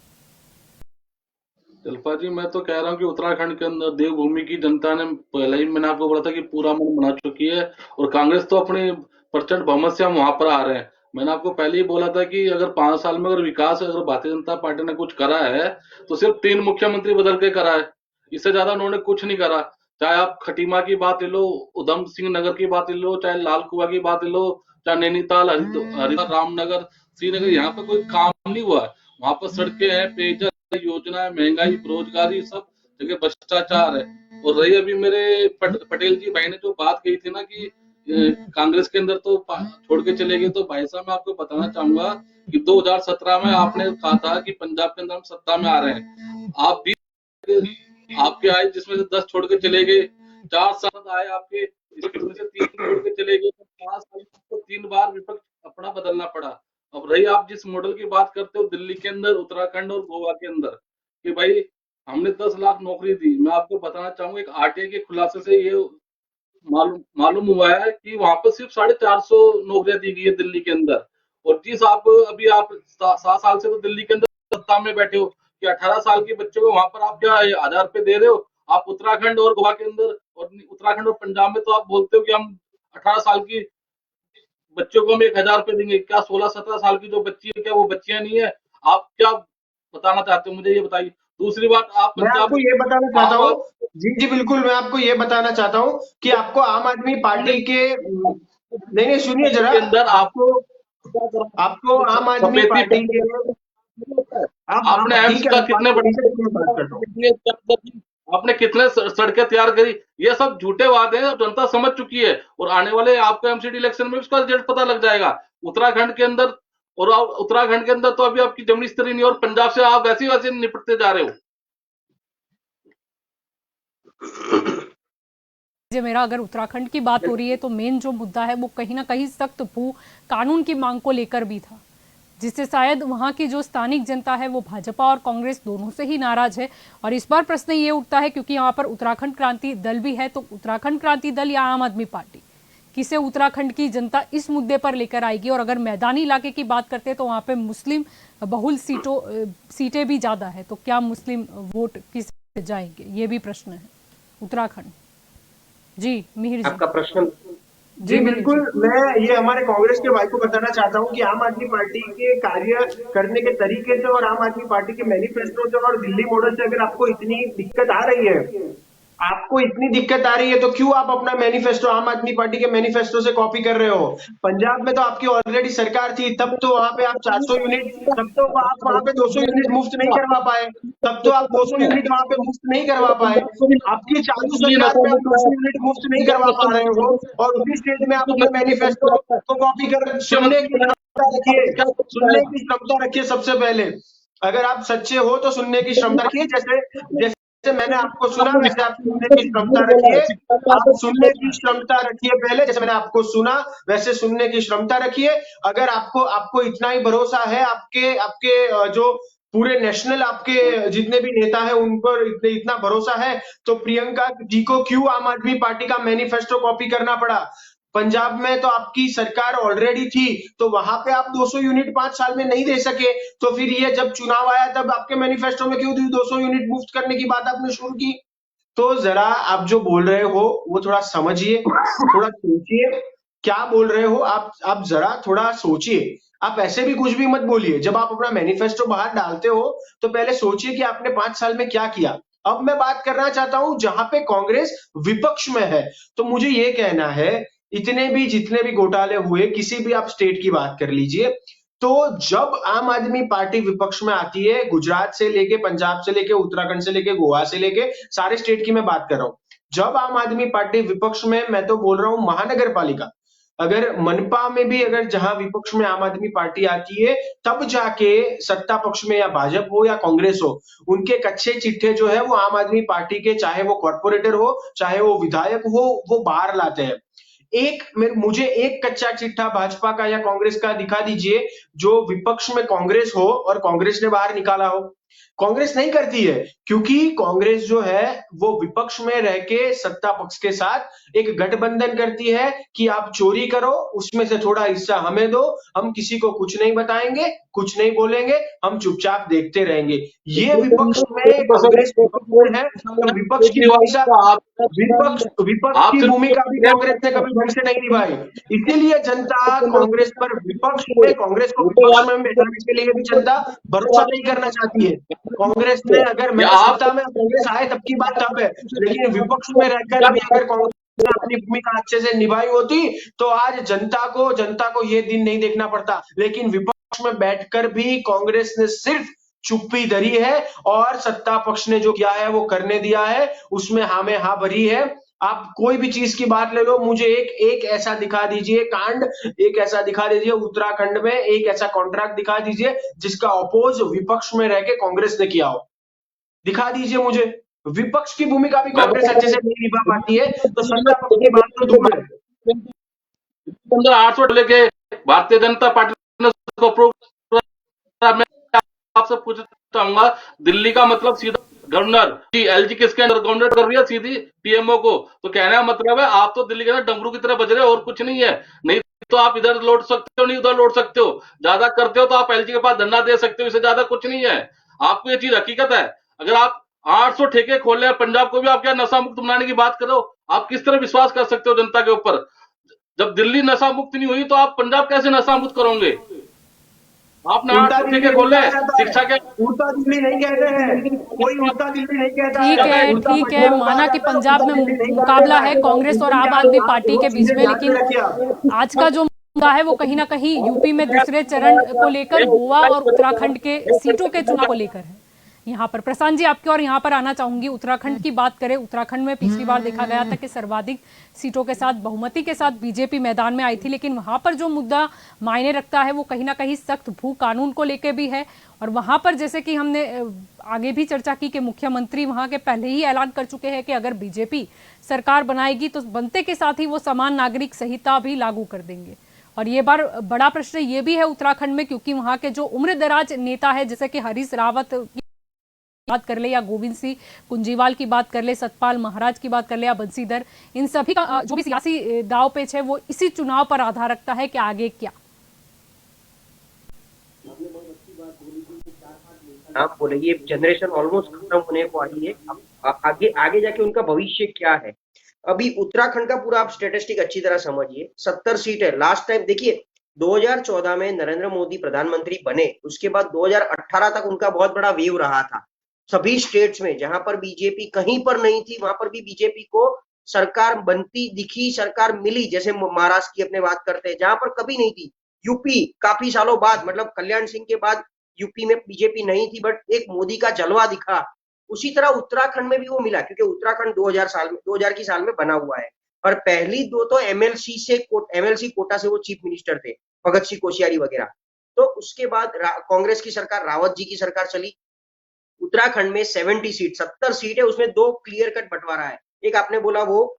शिल्पा जी, मैं तो कह रहा हूँ कि उत्तराखंड के अंदर देवभूमि की जनता ने पहले ही मैंने आपको बोला था कि पूरा मन बना चुकी है, और कांग्रेस तो अपने प्रचंड बहुमत से हम वहां पर आ रहे हैं। मैंने आपको पहले ही बोला था कि अगर 5 साल में अगर विकास अगर भारतीय जनता पार्टी ने कुछ करा है तो सिर्फ 3 मुख्यमंत्री बदल के करा है, इससे ज्यादा उन्होंने कुछ नहीं करा। चाहे आप खटीमा की बात ले लो, उधम सिंह नगर की बात ले लो, चाहे लाल कुआ की बात ले लो, चाहे नैनीताल, हरिद्वार, रामनगर, श्रीनगर, यहाँ पे कोई काम नहीं हुआ है। वहां पर सड़कें हैं, पेयजल योजना है, महंगाई, बेरोजगारी, सब जगह भ्रष्टाचार है। और रही अभी मेरे पटेल जी भाई ने जो बात कही थी ना कि कांग्रेस के अंदर तो छोड़ के चले गए, तो भाई साहब मैं आपको बताना चाहूंगा कि 2017 में आपने कहा था कि पंजाब के अंदर हम सत्ता में आ रहे हैं, आप भी आपके आए जिसमें से 10 छोड़ के चले गए, 4 सांसद आए आपके जिसमें से 3 छोड़ के चले गए, तो 5 साल में 3 बार विपक्ष अपना बदलना पड़ा। अब रही आप जिस मॉडल की बात करते हो दिल्ली के अंदर, उत्तराखंड और गोवा के अंदर, कि भाई हमने 10 लाख नौकरी दी, मैं आपको बताना चाहूंगा एक आरटीआई के खुलासे से ये मालूम हुआ है कि वहां पर सिर्फ 450 नौकरियां दी गई है दिल्ली के अंदर। और जिस आप अभी आप 7 साल से तो दिल्ली के अंदर सत्ता में बैठे हो कि 18 साल के बच्चे को वहां पर आप क्या 1000 रुपए दे रहे हो। आप उत्तराखंड और गोवा के अंदर और उत्तराखंड और पंजाब में तो आप बोलते हो कि हम 18 साल की बच्चों को हम 1000 रुपए देंगे। क्या 16-17 साल की जो बच्ची है क्या वो बच्चियां नहीं है? आप क्या बताना चाहते हो, मुझे ये बताइए। दूसरी बात, आप मैं पंजाब आपको ये बताना चाहता हूँ, जी जी बिल्कुल, मैं आपको ये बताना चाहता हूँ कि आपको आम आदमी पार्टी के नहीं नहीं सुनिए जरा, के अंदर आपको आम आदमी पार्टी के आपने एम्स ठीक है, का मैं कितने बड़े बात करता हूँ। आपने कितने सड़कें तैयार करी, ये सब झूठे वादे हैं, जनता समझ चुकी है। और आने वाले आपको एमसीडी इलेक्शन में उसका रिजल्ट पता लग जाएगा। उत्तराखंड के अंदर और उत्तराखंड के अंदर तो अभी आपकी जमीनी स्थिति नहीं, और पंजाब से आप वैसे ही वैसे निपटते जा रहे हो। मेरा अगर उत्तराखंड की बात हो रही है तो मेन जो मुद्दा है वो कहीं ना कहीं सख्त भू कानून की मांग को लेकर भी था, जिससे शायद वहां की जो स्थानिक जनता है वो भाजपा और कांग्रेस दोनों से ही नाराज है। और इस बार प्रश्न ये उठता है क्योंकि यहाँ पर उत्तराखंड क्रांति दल भी है, तो उत्तराखंड क्रांति दल या आम आदमी पार्टी, किसे उत्तराखंड की जनता इस मुद्दे पर लेकर आएगी। और अगर मैदानी इलाके की बात करते हैं तो वहां पे मुस्लिम बहुल सीटें भी ज्यादा है, तो क्या मुस्लिम वोट किस जाएंगे, ये भी प्रश्न है उत्तराखंड। जी मिहिर जी, आपका प्रश्न। जी बिल्कुल, मैं ये हमारे कांग्रेस के भाई को बताना चाहता हूँ कि आम आदमी पार्टी के कार्य करने के तरीके से और आम आदमी पार्टी के मैनिफेस्टो से और दिल्ली मॉडल से अगर आपको इतनी दिक्कत आ रही है, तो क्यों आप अपना मैनिफेस्टो आम आदमी पार्टी के मैनिफेस्टो से कॉपी कर रहे हो? पंजाब में तो आपकी ऑलरेडी सरकार थी, तब तो वहां पे आप 400 यूनिट, तब तो आप वहां पे 200 यूनिट मुफ्त नहीं करवा पाए, तब तो आप 200 यूनिट वहां पे मुफ्त नहीं करवा पाए। आपकी चालू सरकार में आप 200 यूनिट मुफ्त नहीं करवा पा रहे हो और उसी स्टेज में आप अपने मैनिफेस्टो को कॉपी कर। सुनने की क्षमता रखिए सबसे पहले। अगर आप सच्चे हो तो सुनने की क्षमता रखिए। जैसे जैसे मैंने आपको सुना वैसे आप सुनने की क्षमता रखिए, आप सुनने की क्षमता रखिए पहले, जैसे मैंने आपको सुना वैसे सुनने की क्षमता रखिए। अगर आपको इतना ही भरोसा है, आपके आपके जो पूरे नेशनल आपके जितने भी नेता है उन पर इतना भरोसा है, तो प्रियंका जी को क्यों आम आदमी पार्टी का मैनिफेस्टो कॉपी करना पड़ा? पंजाब में तो आपकी सरकार ऑलरेडी थी, तो वहां पे आप 200 यूनिट 5 साल में नहीं दे सके, तो फिर ये जब चुनाव आया तब आपके मैनिफेस्टो में क्यों 200 यूनिट मुफ्त करने की बात आपने शुरू की? तो जरा आप जो बोल रहे हो वो थोड़ा समझिए, थोड़ा सोचिए, क्या बोल रहे हो आप जरा थोड़ा सोचिए। आप ऐसे भी कुछ भी मत बोलिए। जब आप अपना मैनिफेस्टो बाहर डालते हो तो पहले सोचिए कि आपने 5 साल में क्या किया। अब मैं बात करना चाहता हूं जहां पे कांग्रेस विपक्ष में है, तो मुझे ये कहना है, जितने भी घोटाले हुए, किसी भी आप स्टेट की बात कर लीजिए, तो जब आम आदमी पार्टी विपक्ष में आती है, गुजरात से लेके, पंजाब से लेके, उत्तराखंड से लेके, गोवा से लेके, सारे स्टेट की मैं बात कर रहा हूं। जब आम आदमी पार्टी विपक्ष में, मैं तो बोल रहा हूं महानगर पालिका, अगर मनपा में भी अगर जहां विपक्ष में आम आदमी पार्टी आती है, तब जाके सत्ता पक्ष में या भाजपा हो या कांग्रेस हो, उनके कच्चे चिट्ठे जो है वो आम आदमी पार्टी के, चाहे वो कॉर्पोरेटर हो, चाहे वो विधायक हो, वो बाहर लाते हैं। मुझे एक कच्चा चिट्ठा भाजपा का या कांग्रेस का दिखा दीजिए जो विपक्ष में कांग्रेस हो और कांग्रेस ने बाहर निकाला हो। कांग्रेस नहीं करती है, क्योंकि कांग्रेस जो है वो विपक्ष में रह के सत्ता पक्ष के साथ एक गठबंधन करती है कि आप चोरी करो, उसमें से थोड़ा हिस्सा हमें दो, हम किसी को कुछ नहीं बताएंगे, कुछ नहीं बोलेंगे, हम चुपचाप देखते रहेंगे। ये विपक्ष में कांग्रेस विपक्ष में है, तो विपक्ष की भूमिका विपक्ष की भूमिका भी कांग्रेस ने कभी ढंग से नहीं निभाई। इसीलिए जनता कांग्रेस पर विपक्ष में, कांग्रेस को विपक्ष में बैठाने के लिए भी जनता भरोसा नहीं करना चाहती है। कांग्रेस ने, अगर मैं सत्ता में कांग्रेस आए तब की बात तब है, लेकिन विपक्ष में रहकर भी अगर कांग्रेस ने अपनी भूमिका अच्छे से निभाई होती तो आज जनता को ये दिन नहीं देखना पड़ता। लेकिन विपक्ष में बैठकर भी कांग्रेस ने सिर्फ चुप्पी धरी है और सत्ता पक्ष ने जो किया है वो करने दिया है, उसमें हाँ में हाँ भरी है। आप कोई भी चीज की बात ले लो, मुझे एक ऐसा दिखा दीजिए कांड, एक ऐसा दिखा दीजिए उत्तराखंड में, एक ऐसा कॉन्ट्रैक्ट दिखा दीजिए जिसका अपोज विपक्ष में रह के कांग्रेस ने किया हो, दिखा दीजिए मुझे। विपक्ष की भूमिका भी कांग्रेस अच्छे से नहीं निभा पाती है, तो सत्ता पक्ष की बात तो दूर है। 800 लेके भारतीय जनता पार्टी ने उसको अप्रूव किया। मैं आपसे पूछना चाहूंगा, दिल्ली का मतलब सीधा गवर्नर, एलजी किसके अंडर गवर्नर कर रही है सीधी पीएमओ को, तो कहने का मतलब है आप तो दिल्ली के अंदर डमरू की तरह बज रहे हो और कुछ नहीं है। नहीं तो आप इधर लौट सकते हो, नहीं उधर लौट सकते हो, ज्यादा करते हो तो आप एलजी के पास धरना दे सकते हो, इससे ज्यादा कुछ नहीं है। आपको ये चीज हकीकत है। अगर आप 800 ठेके खोल रहे हैं, पंजाब को भी आप क्या नशा मुक्त बनाने की बात करो, आप किस तरह विश्वास कर सकते हो जनता के ऊपर? जब दिल्ली नशा मुक्त नहीं हुई तो आप पंजाब कैसे नशा मुक्त करोगे? आपने 800 ठेके खोले, शिक्षा के उड़ता दिल्ली नहीं कहते हैं, कोई उड़ता दिल्ली नहीं कहता है। ठीक है, माना कि पंजाब में मुकाबला है कांग्रेस और आम आदमी पार्टी के बीच में, लेकिन आज का जो मुद्दा है वो कहीं ना कहीं यूपी में दूसरे चरण को लेकर, गोवा और उत्तराखंड के सीटों के चुनाव को लेकर है। यहाँ पर प्रशांत जी आपके और यहाँ पर आना चाहूंगी। उत्तराखंड की बात करें, उत्तराखंड में पिछली बार देखा गया था कि सर्वाधिक सीटों के साथ, बहुमति के साथ बीजेपी मैदान में आई थी, लेकिन वहां पर जो मुद्दा मायने रखता है वो कहीं ना कहीं सख्त भू कानून को लेकर भी है। और वहां पर जैसे कि हमने आगे भी चर्चा की कि मुख्यमंत्री वहां के पहले ही ऐलान कर चुके हैं कि अगर बीजेपी सरकार बनाएगी तो बनते के साथ ही वो समान नागरिक संहिता भी लागू कर देंगे। और ये बार बड़ा प्रश्न ये भी है उत्तराखंड में, क्योंकि वहां के जो उम्रदराज नेता है, जैसे कि हरीश रावत बात कर ले या गोविंद सिंह कुंजीवाल की बात कर ले, सतपाल महाराज की बात कर ले या बंसीधर, इन सभी का जो भी सियासी दाव पेच है वो इसी चुनाव पर आधार रखता है कि आगे क्या। आप बोले ये जनरेशन ऑलमोस्ट खत्म होने को आई है, आगे आगे जाके उनका भविष्य क्या है। अभी उत्तराखंड का पूरा आप स्टेटिस्टिक अच्छी तरह समझिए, 70 सीट है। लास्ट टाइम देखिए 2014 में नरेंद्र मोदी प्रधानमंत्री बने, उसके बाद 2018 तक उनका बहुत बड़ा वेव रहा था। सभी स्टेट्स में जहां पर बीजेपी कहीं पर नहीं थी वहां पर भी बीजेपी को सरकार बनती दिखी, सरकार मिली। जैसे महाराष्ट्र की अपने बात करते हैं जहां पर कभी नहीं थी। यूपी काफी सालों बाद, मतलब कल्याण सिंह के बाद यूपी में बीजेपी नहीं थी, बट एक मोदी का जलवा दिखा। उसी तरह उत्तराखंड में भी वो मिला, क्योंकि उत्तराखंड 2000 की साल में बना हुआ है। और पहली दो तो एमएलसी कोटा से वो चीफ मिनिस्टर थे, भगत सिंह कोश्यारी वगैरह। तो उसके बाद कांग्रेस की सरकार, रावत जी की सरकार चली, उत्तराखंड में 70 सीट है, उसमें दो क्लियर कट बंटवारा है। एक आपने बोला वो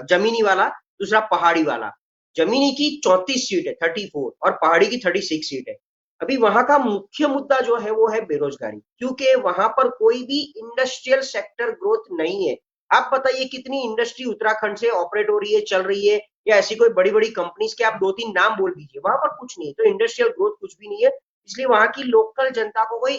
जमीनी वाला, दूसरा पहाड़ी वाला। जमीनी की 34 सीट है 34 और पहाड़ी की 36 सीट है। अभी वहां का मुख्य मुद्दा जो है वो है बेरोजगारी, क्योंकि वहां पर कोई भी इंडस्ट्रियल सेक्टर ग्रोथ नहीं है। आप बताइए कितनी इंडस्ट्री उत्तराखंड से ऑपरेट हो रही है, चल रही है, या ऐसी कोई बड़ी बड़ी कंपनीज के आप 2-3 नाम बोल दीजिए, वहां पर कुछ नहीं है। तो इंडस्ट्रियल ग्रोथ कुछ भी नहीं है, इसलिए वहां की लोकल जनता को कोई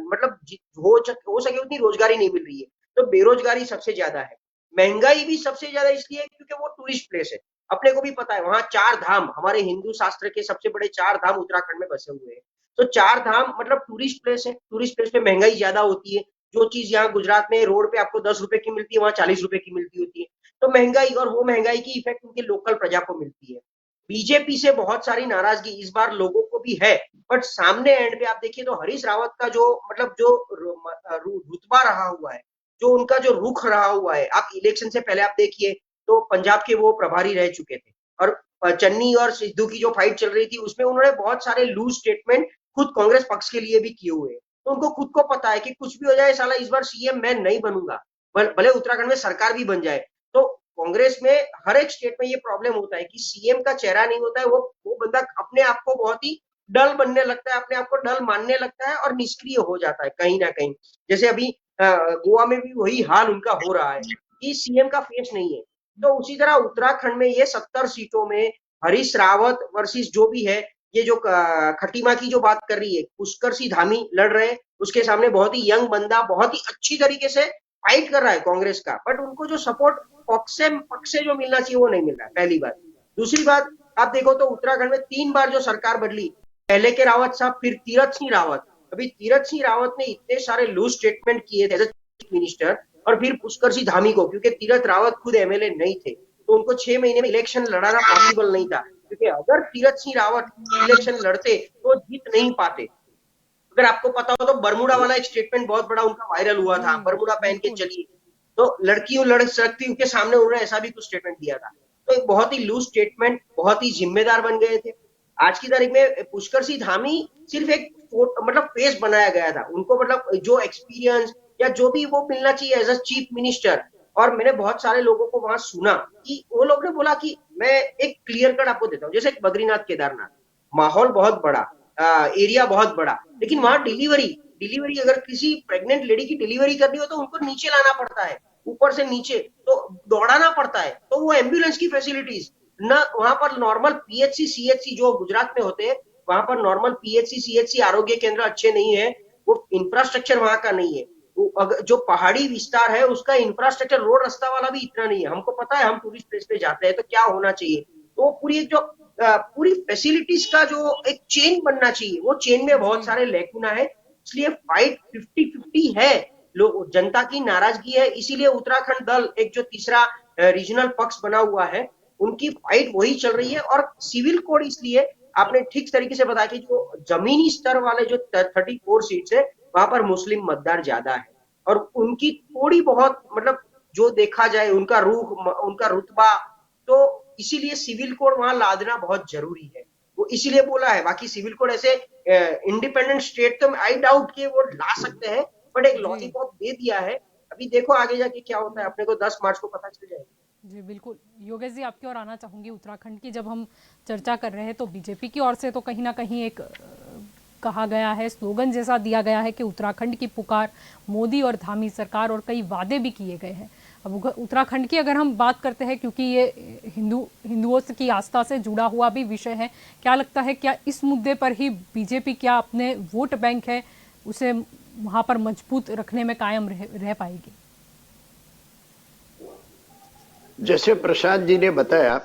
मतलब हो सके उतनी रोजगारी नहीं मिल रही है। तो बेरोजगारी सबसे ज्यादा है। महंगाई भी सबसे ज्यादा इसलिए है क्योंकि वो टूरिस्ट प्लेस है। अपने को भी पता है वहां 4 धाम, हमारे हिंदू शास्त्र के सबसे बड़े 4 धाम उत्तराखंड में बसे हुए हैं। तो 4 धाम मतलब टूरिस्ट प्लेस है, टूरिस्ट प्लेस पे महंगाई ज्यादा होती है। जो चीज यहाँ गुजरात में रोड पे आपको 10 रुपए की मिलती है, वहां 40 रुपए की मिलती होती है। तो महंगाई, और वो महंगाई की इफेक्ट उनके लोकल प्रजा को मिलती है। बीजेपी से बहुत सारी नाराजगी इस बार लोगों को भी है, बट सामने एंड पे आप देखिए तो हरीश रावत का जो मतलब जो रुतबा रहा हुआ है, जो उनका जो रुख रहा हुआ है, आप इलेक्शन से पहले आप देखिए तो पंजाब के वो प्रभारी रह चुके थे, और चन्नी और सिद्धू की जो फाइट चल रही थी उसमें उन्होंने बहुत सारे लूज स्टेटमेंट खुद कांग्रेस पक्ष के लिए भी किए हुए हैं। तो उनको खुद को पता है कि कुछ भी हो जाए साला इस बार सीएम मैं नहीं बनूंगा, भले उत्तराखंड में सरकार भी बन जाए। तो कांग्रेस में हर एक स्टेट में ये प्रॉब्लम होता है कि सीएम का चेहरा नहीं होता है, वो बंदा अपने आप को बहुत ही डल बनने लगता है, अपने आप को डल मानने लगता है और निष्क्रिय हो जाता है कहीं ना कहीं। जैसे अभी गोवा में भी वही हाल उनका हो रहा है कि सीएम का फेस नहीं है। तो उसी तरह उत्तराखंड में ये 70 सीटों में हरीश रावत वर्सेस जो भी है, ये जो खटीमा की जो बात कर रही है, पुष्कर सिंह धामी लड़ रहे हैं, उसके सामने बहुत ही यंग बंदा बहुत ही अच्छी तरीके से फाइट कर रहा है कांग्रेस का, बट उनको जो सपोर्ट पक्ष से जो मिलना चाहिए वो नहीं मिल रहा है, पहली बात। दूसरी बात, आप देखो तो उत्तराखंड में 3 बार जो सरकार बदली, पहले के रावत साहब, फिर तीरथ सिंह रावत। अभी तीरथ सिंह रावत ने इतने सारे लूज स्टेटमेंट किए थे चीफ मिनिस्टर, और फिर पुष्कर सिंह धामी को, क्योंकि तीरथ रावत खुद एमएलए नहीं थे तो उनको 6 महीने में इलेक्शन लड़ाना पॉसिबल नहीं था, क्योंकि अगर तीरथ सिंह रावत इलेक्शन लड़ते तो जीत नहीं पाते। अगर आपको पता हो तो बरमुडा वाला एक स्टेटमेंट बहुत बड़ा उनका वायरल हुआ था, बरमुडा पहन के चलिए, तो लड़कियों लड़ सकती उनके सामने उन्होंने ऐसा भी कुछ स्टेटमेंट दिया था। तो एक बहुत ही लूज स्टेटमेंट, बहुत ही जिम्मेदार बन गए थे। आज की तारीख में पुष्कर सिंह धामी सिर्फ एक मतलब फेस बनाया गया था, उनको मतलब जो एक्सपीरियंस या जो भी वो मिलना चाहिए एज अ चीफ मिनिस्टर। और मैंने बहुत सारे लोगों को वहां सुना कि वो लोग ने बोला कि मैं एक क्लियर कट आपको देता हूँ, जैसे बद्रीनाथ केदारनाथ, माहौल बहुत बड़ा, एरिया बहुत बड़ा, लेकिन वहां डिलीवरी अगर किसी प्रेग्नेंट लेडी की डिलीवरी करनी हो तो उनको नीचे लाना पड़ता है, ऊपर से नीचे तो दौड़ाना पड़ता है। तो वो एम्बुलेंस की फैसिलिटीज ना, वहां पर नॉर्मल पीएचसी सीएचसी जो गुजरात में होते हैं, वहां पर नॉर्मल पीएचसी सीएचसी आरोग्य केंद्र अच्छे नहीं है, वो इंफ्रास्ट्रक्चर वहां का नहीं है। जो पहाड़ी विस्तार है उसका इंफ्रास्ट्रक्चर रोड रास्ता वाला भी इतना नहीं है। हमको पता है हम टूरिस्ट प्लेस पे जाते हैं तो क्या होना चाहिए, तो पूरी जो पूरी फैसिलिटीज का जो एक चेन बनना चाहिए, वो चेन में बहुत सारे लैकुना है, इसलिए फाइट 50-50 है। लोग, जनता की नाराजगी है, इसीलिए उत्तराखंड दल एक जो तीसरा रीजनल पक्ष बना हुआ है, उनकी फाइट वही चल रही है। और सिविल कोड इसलिए आपने ठीक तरीके से बताया कि जो जमीनी स्तर वाले जो 34 सीट्स है वहां पर मुस्लिम मतदार ज्यादा है, और उनकी थोड़ी बहुत मतलब जो देखा जाए उनका रुख, उनका रुतबा, तो इसीलिए सिविल कोड वहां लादना बहुत जरूरी है। वो इसीलिए बोला है, बाकी सिविल कोड ऐसे इंडिपेंडेंट स्टेट तो आई डाउट कि वो ला सकते हैं, बट एक लॉलीपॉप दे दिया है। अभी देखो आगे जाके क्या होता है, अपने को 10 मार्च को पता चल जाएगा। जी बिल्कुल, योगेश जी आपकी ओर आना चाहूंगी। उत्तराखंड की जब हम चर्चा कर रहे हैं तो बीजेपी की ओर से तो कहीं ना कहीं एक कहा गया है, स्लोगन जैसा दिया गया है कि उत्तराखंड की पुकार, मोदी और धामी सरकार, और कई वादे भी किए गए हैं। अब उत्तराखंड की अगर हम बात करते हैं, क्योंकि ये हिंदुओं की आस्था से जुड़ा हुआ भी विषय है, क्या लगता है क्या इस मुद्दे पर ही बीजेपी क्या अपने वोट बैंक है उसे वहां पर मजबूत रखने में कायम रह पाएगी? जैसे प्रशांत जी ने बताया,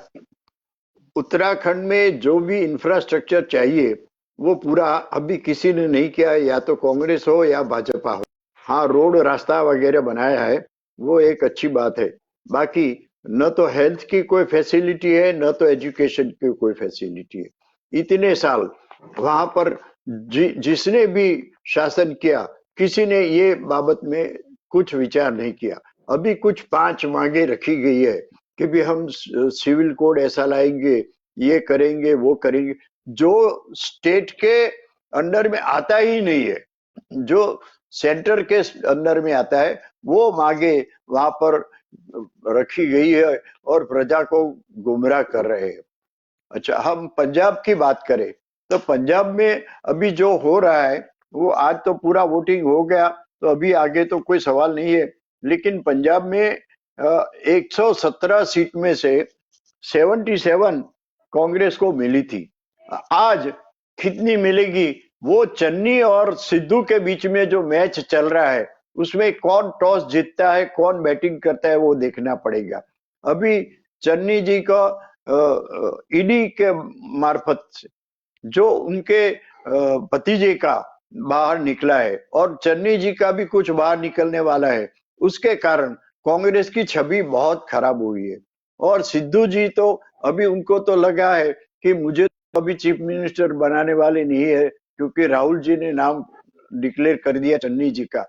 उत्तराखंड में जो भी इंफ्रास्ट्रक्चर चाहिए वो पूरा अभी किसी ने नहीं किया, या तो कांग्रेस हो या भाजपा हो। हाँ, रोड रास्ता वगैरह बनाया है, वो एक अच्छी बात है। बाकी न तो हेल्थ की कोई फैसिलिटी है, न तो एजुकेशन की कोई फैसिलिटी है। इतने साल वहां पर जिसने भी शासन किया, किसी ने ये बाबत में कुछ विचार नहीं किया। अभी कुछ 5 मांगे रखी गई है कि भी हम सिविल कोड ऐसा लाएंगे, ये करेंगे, वो करेंगे, जो स्टेट के अंडर में आता ही नहीं है, जो सेंटर के अंदर में आता है, वो मांगे वहां पर रखी गई है और प्रजा को गुमराह कर रहे हैं। अच्छा, हम पंजाब की बात करें तो पंजाब में अभी जो हो रहा है वो आज तो पूरा वोटिंग हो गया, तो अभी आगे तो कोई सवाल नहीं है। लेकिन पंजाब में 117 सीट में से 77 कांग्रेस को मिली थी। आज कितनी मिलेगी, वो चन्नी और सिद्धू के बीच में जो मैच चल रहा है उसमें कौन टॉस जीतता है, कौन बैटिंग करता है, वो देखना पड़ेगा। अभी चन्नी जी का ईडी के मार्फत से जो उनके भतीजे का बाहर निकला है और चन्नी जी का भी कुछ बाहर निकलने वाला है, उसके कारण कांग्रेस की छवि बहुत खराब हुई है। और सिद्धू जी तो अभी उनको तो लगा है कि मुझे तो अभी चीफ मिनिस्टर बनाने वाले नहीं है, क्योंकि राहुल जी ने नाम डिक्लेयर कर दिया चन्नी जी का।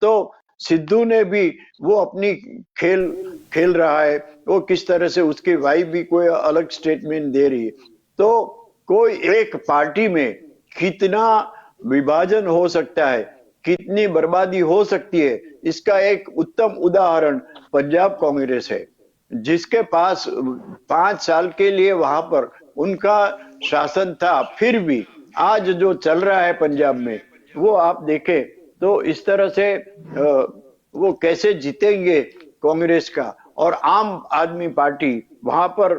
तो सिद्धू ने भी वो अपनी खेल खेल रहा है, वो किस तरह से उसकी वाइफ भी कोई अलग स्टेटमेंट दे रही है। तो कोई एक पार्टी में कितना विभाजन हो सकता है, कितनी बर्बादी हो सकती है, इसका एक उत्तम उदाहरण पंजाब कांग्रेस है, जिसके पास 5 साल के लिए वहां पर उनका शासन था। फिर भी आज जो चल रहा है पंजाब में, वो आप देखें तो इस तरह से वो कैसे जीतेंगे कांग्रेस का। और आम आदमी पार्टी वहां पर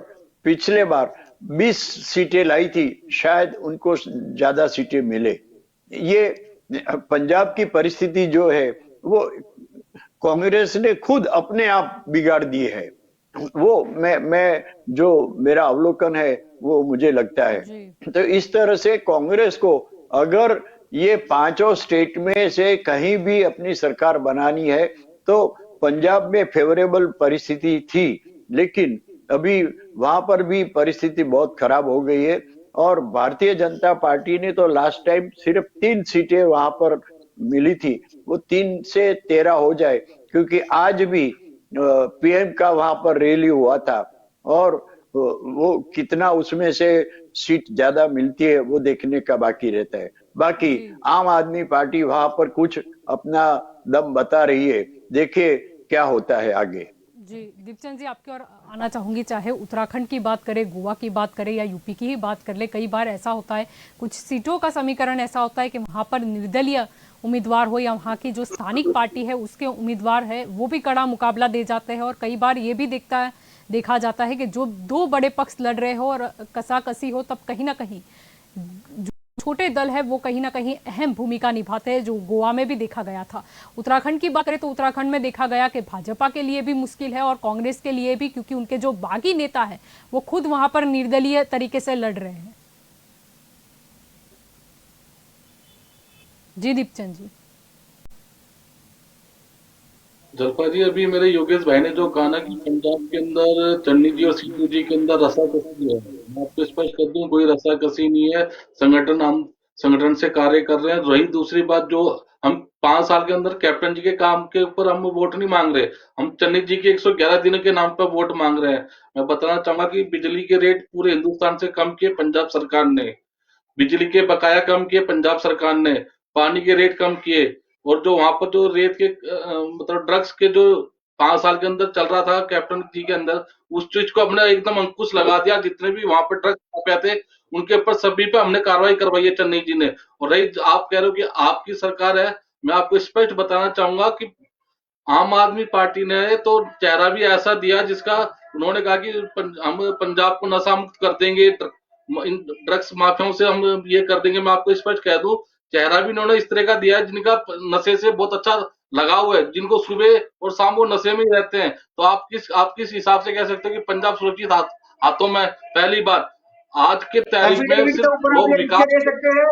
पिछले बार 20 सीटें लाई थी, शायद उनको ज्यादा सीटें मिले। ये पंजाब की परिस्थिति जो है वो कांग्रेस ने खुद अपने आप बिगाड़ दी है। वो मैं जो मेरा अवलोकन है वो मुझे लगता है। तो इस तरह से कांग्रेस को अगर ये 5 स्टेट में से कहीं भी अपनी सरकार बनानी है तो पंजाब में फेवरेबल परिस्थिति थी, लेकिन अभी वहां पर भी परिस्थिति बहुत खराब हो गई है। और भारतीय जनता पार्टी ने तो लास्ट टाइम सिर्फ 3 सीटें वहां पर मिली थी, वो 3 से 13 हो जाए, क्योंकि आज भी पीएम का वहां पर रैली हुआ था और वो कितना उसमें से सीट ज्यादा मिलती है वो देखने का बाकी रहता है। बाकी आम आदमी पार्टी वहां पर कुछ अपना दम बता रही है, देखिए क्या होता है आगे। जी दीपचंद जी, आपकी ओर आना चाहूंगी। चाहे उत्तराखंड की बात करें, गोवा की बात करें या यूपी की ही बात कर ले, कई बार ऐसा होता है, कुछ सीटों का समीकरण ऐसा होता है कि वहां पर निर्दलीय उम्मीदवार हो या वहां की जो स्थानिक पार्टी है उसके उम्मीदवार है वो भी कड़ा मुकाबला दे जाते हैं। और कई बार ये भी देखा जाता है कि जो 2 बड़े पक्ष लड़ रहे हो और कसाकसी हो, तब कहीं ना कहीं जो छोटे दल है वो कहीं ना कहीं अहम भूमिका निभाते हैं, जो गोवा में भी देखा गया था। उत्तराखंड की बात करें तो उत्तराखंड में देखा गया कि भाजपा के लिए भी मुश्किल है और कांग्रेस के लिए भी, क्योंकि उनके जो बागी नेता है वो खुद वहां पर निर्दलीय तरीके से लड़ रहे हैं। जी दीपचंद जी। जलपा जी, अभी मेरे योगेश भाई ने जो कहा ना कि पंजाब के अंदर चन्नी जी और सिद्धू जी के अंदर रसाकसी है, मैं आपको स्पष्ट कर दूं, कोई रसाकसी नहीं है। हम संगठन से कार्य कर रहे हैं। रही दूसरी बात, जो हम 5 साल के अंदर कैप्टन जी के काम के ऊपर हम वोट नहीं मांग रहे, हम चन्नी जी के 111 दिनों के नाम पर वोट मांग रहे हैं। मैं बताना चाहूंगा कि बिजली के रेट पूरे हिंदुस्तान से कम किए पंजाब सरकार ने, बिजली के बकाया कम किए पंजाब सरकार ने, पानी के रेट कम किए, और जो वहां पर जो रेत के मतलब ड्रग्स के जो 5 साल के अंदर चल रहा था कैप्टन जी के अंदर, उस चीज को हमने एकदम अंकुश लगा दिया। जितने भी वहां पर ड्रग्स माफिया थे उनके ऊपर सभी पे हमने कार्रवाई करवाई है चन्नी जी ने। और रही आप कह रहे हो कि आपकी सरकार है, मैं आपको स्पष्ट बताना चाहूंगा कि आम आदमी पार्टी ने तो चेहरा भी ऐसा दिया जिसका उन्होंने कहा कि हम पंजाब को नशा मुक्त कर देंगे, इन ड्रग्स माफियाओं से हम ये कर देंगे। मैं आपको स्पष्ट कह दूं, चेहरा भी उन्होंने इस तरह का दिया है जिनका नशे से बहुत अच्छा लगाव है, जिनको सुबह और शाम वो नशे में ही रहते हैं। तो आप किस हिसाब से कह सकते हो कि पंजाब सुरक्षित हाथों में? पहली बात, आज के तारीख में एफिडेविट के ऊपर आप लोग लिख के दे सकते हैं।